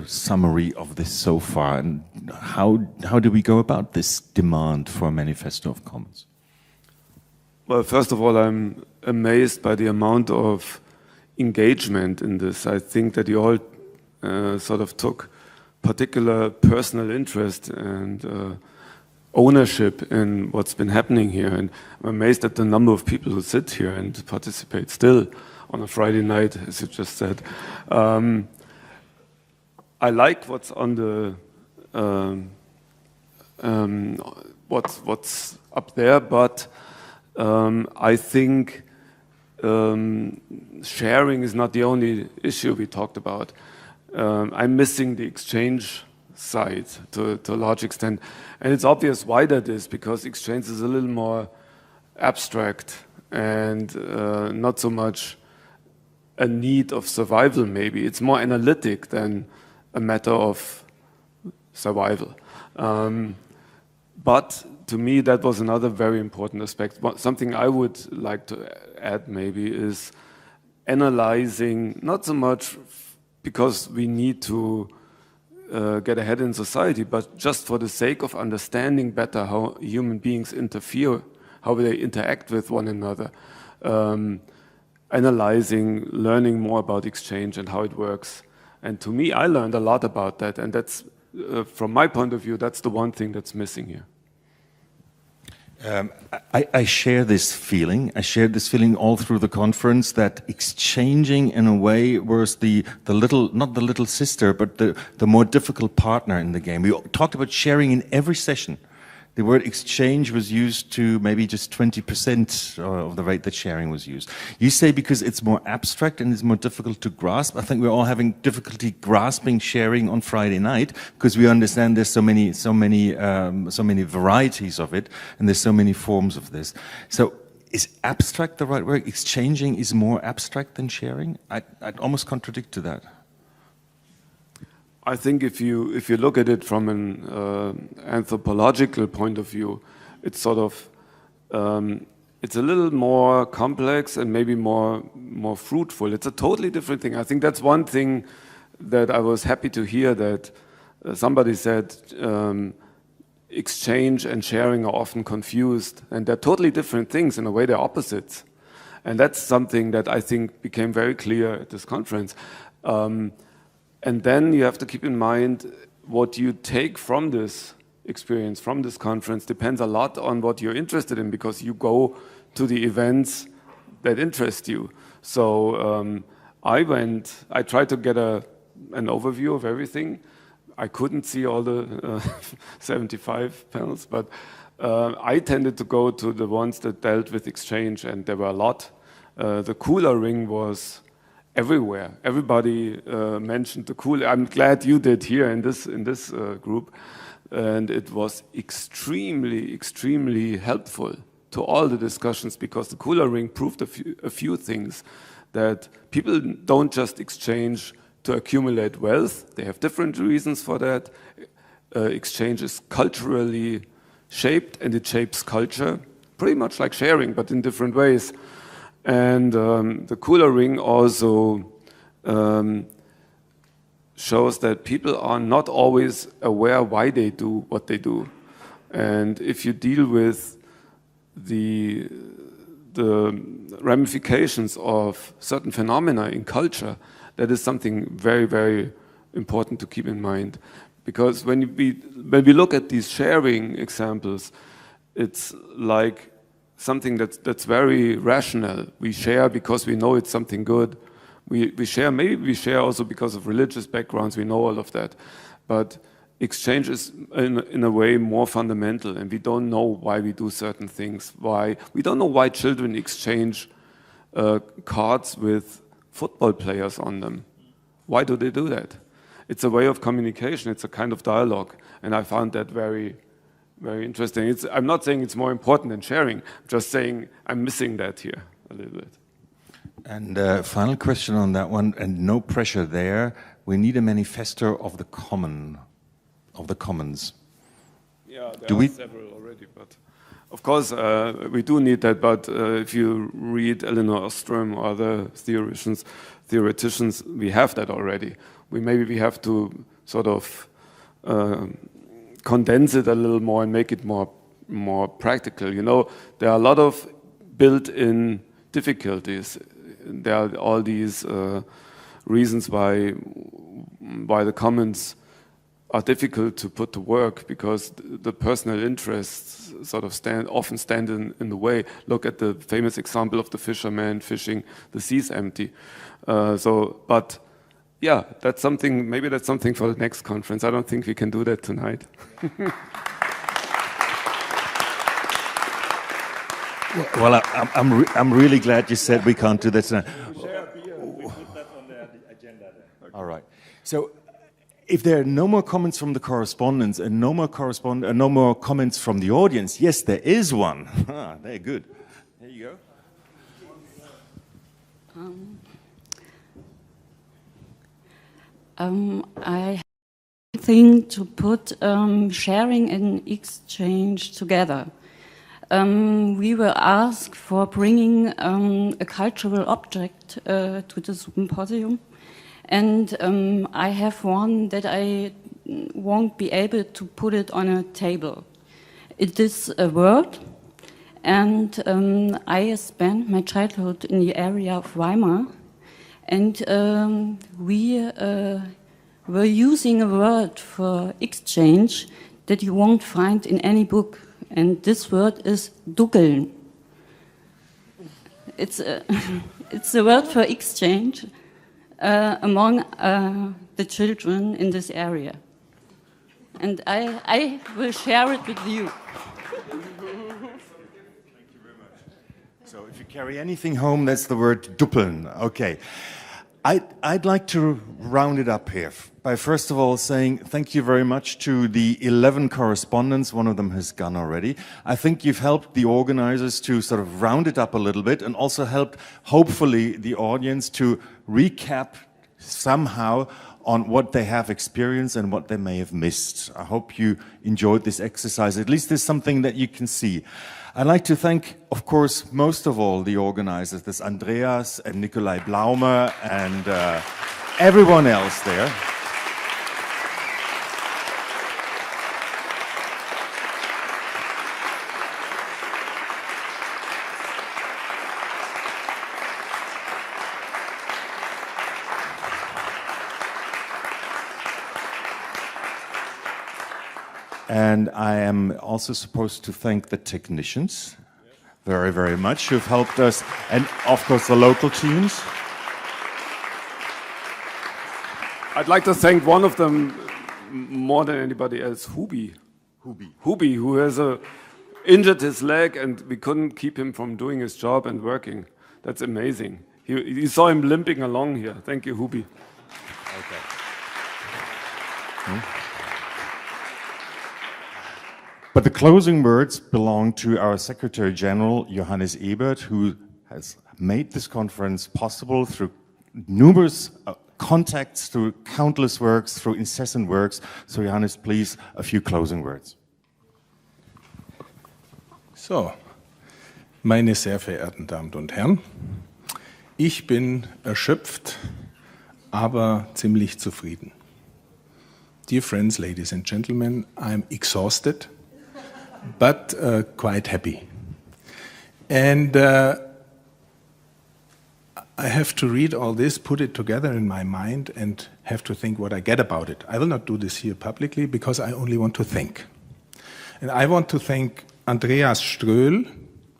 summary of this so far, and how do we go about this demand for a manifesto of commons? Well, first of all, I'm amazed by the amount of engagement in this. I think that you all sort of took particular personal interest and ownership in what's been happening here. And I'm amazed at the number of people who sit here and participate still on a Friday night, as you just said. I like what's on the what's up there, but I think sharing is not the only issue we talked about. I'm missing the exchange side to a large extent, and it's obvious why that is, because exchange is a little more abstract and not so much a need of survival. Maybe it's more analytic than a matter of survival. But to me, that was another very important aspect. Something I would like to add maybe is analyzing, not so much because we need to get ahead in society, but just for the sake of understanding better how human beings interfere, how they interact with one another. Analyzing, learning more about exchange and how it works. And to me, I learned a lot about that, and that's, from my point of view, that's the one thing that's missing here. I share this feeling. I shared this feeling all through the conference, that exchanging in a way was the little, not the little sister, but the more difficult partner in the game. We talked about sharing in every session. The word exchange was used to maybe just 20% of the rate that sharing was used. You say because it's more abstract and it's more difficult to grasp. I think we're all having difficulty grasping sharing on Friday night because we understand there's so many varieties of it, and there's so many forms of this. So is abstract the right word? Exchanging is more abstract than sharing? I'd almost contradict to that. I think if you look at it from an anthropological point of view, it's sort of it's a little more complex and maybe more fruitful. It's a totally different thing. I think that's one thing that I was happy to hear, that somebody said exchange and sharing are often confused, and they're totally different things. In a way, they're opposites, and that's something that I think became very clear at this conference. And then you have to keep in mind what you take from this experience, from this conference, depends a lot on what you're interested in, because you go to the events that interest you. So I tried to get an overview of everything. I couldn't see all the 75 panels, but I tended to go to the ones that dealt with exchange, and there were a lot. The cooler ring was everywhere. Everybody mentioned the cooler. I'm glad you did here in this group, and it was extremely helpful to all the discussions, because the cooler ring proved a few things, that people don't just exchange to accumulate wealth. They have different reasons for that. Exchange is culturally shaped, and it shapes culture, pretty much like sharing, but in different ways. And the cooler ring also shows that people are not always aware why they do what they do. And if you deal with the ramifications of certain phenomena in culture, that is something very, very important to keep in mind. Because when we look at these sharing examples, it's like something that's very rational. We share because we know it's something good. We share, maybe we share also because of religious backgrounds, we know all of that. But exchange is in a way more fundamental, and we don't know why we do certain things. We don't know why children exchange cards with football players on them. Why do they do that? It's a way of communication, it's a kind of dialogue, and I found that very, very interesting. I'm not saying it's more important than sharing, I'm just saying I'm missing that here a little bit. And final question on that one, and no pressure there. We need a manifesto of the commons. Yeah, there are several already, but of course we do need that. But if you read Elinor Ostrom or other theoreticians, we have that already. Maybe we have to sort of condense it a little more and make it more practical. You know, there are a lot of built-in difficulties. There are all these reasons why the commons are difficult to put to work, because the personal interests sort of often stand in the way. Look at the famous example of the fisherman fishing the seas empty. But yeah, that's something. Maybe that's something for the next conference. I don't think we can do that tonight. Well, I'm really glad you said we can't do that tonight. All right. So, if there are no more comments from the correspondents and no more comments from the audience, yes, there is one. Very good. There you go. I think to put sharing and exchange together. We were asked for bringing a cultural object to the symposium, and I have one that I won't be able to put it on a table. It is a word, and I spent my childhood in the area of Weimar, and we were using a word for exchange that you won't find in any book. And this word is duggeln. It's a word for exchange among the children in this area. And I will share it with you. Thank you very much. So if you carry anything home, that's the word duppeln. Okay. I'd like to round it up here by first of all saying thank you very much to the 11 correspondents. One of them has gone already. I think you've helped the organizers to sort of round it up a little bit, and also helped, hopefully, the audience to recap somehow on what they have experienced and what they may have missed. I hope you enjoyed this exercise. At least there's something that you can see. I'd like to thank, of course, most of all the organizers. There's Andreas and Nikolai Blaumer and everyone else there. And I am also supposed to thank the technicians very, very much who've helped us, and of course the local teams. I'd like to thank one of them more than anybody else, Hubi, who has injured his leg, and we couldn't keep him from doing his job and working. That's amazing. You saw him limping along here. Thank you, Hubi. Okay. But the closing words belong to our Secretary General, Johannes Ebert, who has made this conference possible through numerous contacts, through countless works, through incessant works. So Johannes, please, a few closing words. So, meine sehr verehrten Damen und Herren, ich bin erschöpft, aber ziemlich zufrieden. Dear friends, ladies and gentlemen, I'm exhausted, but quite happy. And I have to read all this, put it together in my mind, and have to think what I get about it. I will not do this here publicly because I only want to think. And I want to thank Andreas Ströhl,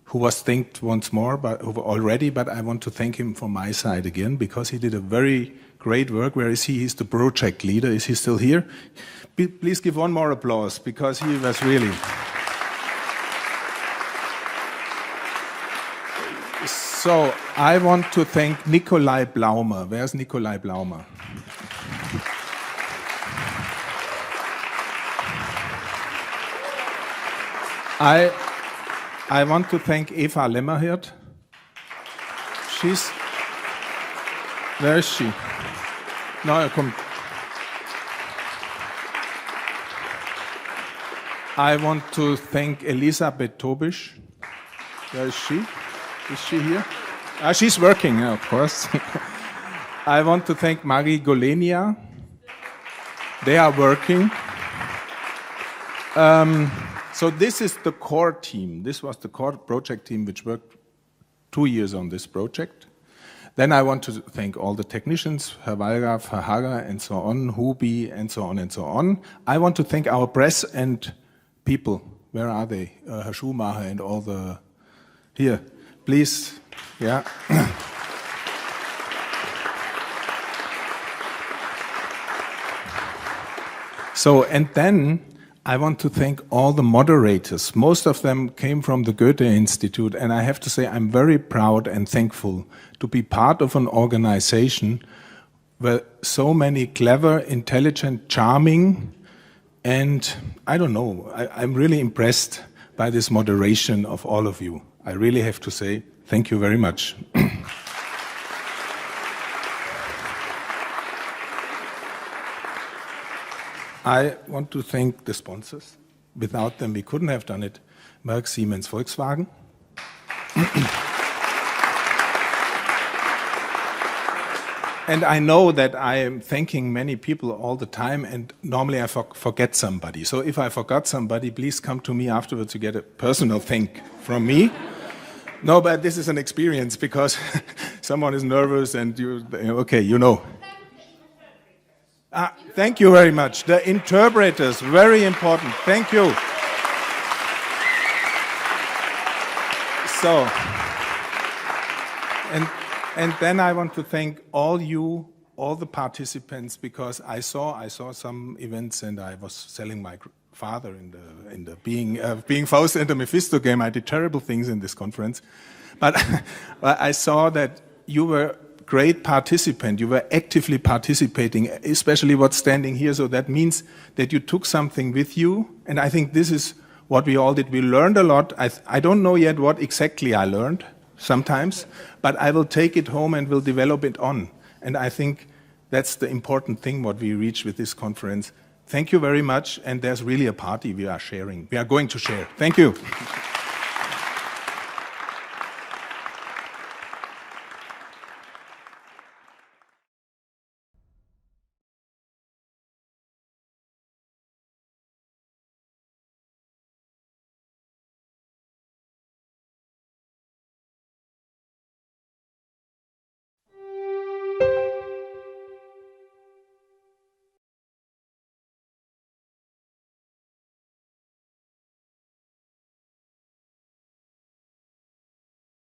who was thanked once more already, but I want to thank him from my side again because he did a very great work. Where is he? He's the project leader. Is he still here? Please give one more applause because he was really... So I want to thank Nikolai Blaumer. Where's Nikolai Blaumer? I want to thank Eva Lemmerhirt. Where is she? No, come. I want to thank Elisabeth Tobisch. Where is she? Is she here? She's working, of course. I want to thank Marie Golenia. They are working. So this is the core team. This was the core project team which worked 2 years on this project. Then I want to thank all the technicians, Herr Wallraff, Herr Hager, and so on, Hubi, and so on and so on. I want to thank our press and people. Where are they? Herr Schumacher and all the... Here, please. Yeah. So, and then I want to thank all the moderators. Most of them came from the Goethe-Institut, and I have to say I'm very proud and thankful to be part of an organization where so many clever, intelligent, charming, and I don't know, I'm really impressed by this moderation of all of you. I really have to say thank you very much. I want to thank the sponsors. Without them, we couldn't have done it. Merck, Siemens, Volkswagen. And I know that I am thanking many people all the time, and normally I forget somebody. So if I forgot somebody, please come to me afterwards to get a personal thank from me. No, but this is an experience because someone is nervous and okay, you know. Thank you very much. The interpreters, very important. Thank you. So, and then I want to thank all you, all the participants, because I saw some events and I was selling my father in the being Faust and the Mephisto game. I did terrible things in this conference, but I saw that you were great participant. You were actively participating, especially what's standing here. So that means that you took something with you. And I think this is what we all did. We learned a lot. I don't know yet what exactly I learned sometimes, but I will take it home and will develop it on. And I think that's the important thing what we reach with this conference. Thank you very much. And there's really a party we are sharing. We are going to share. Thank you.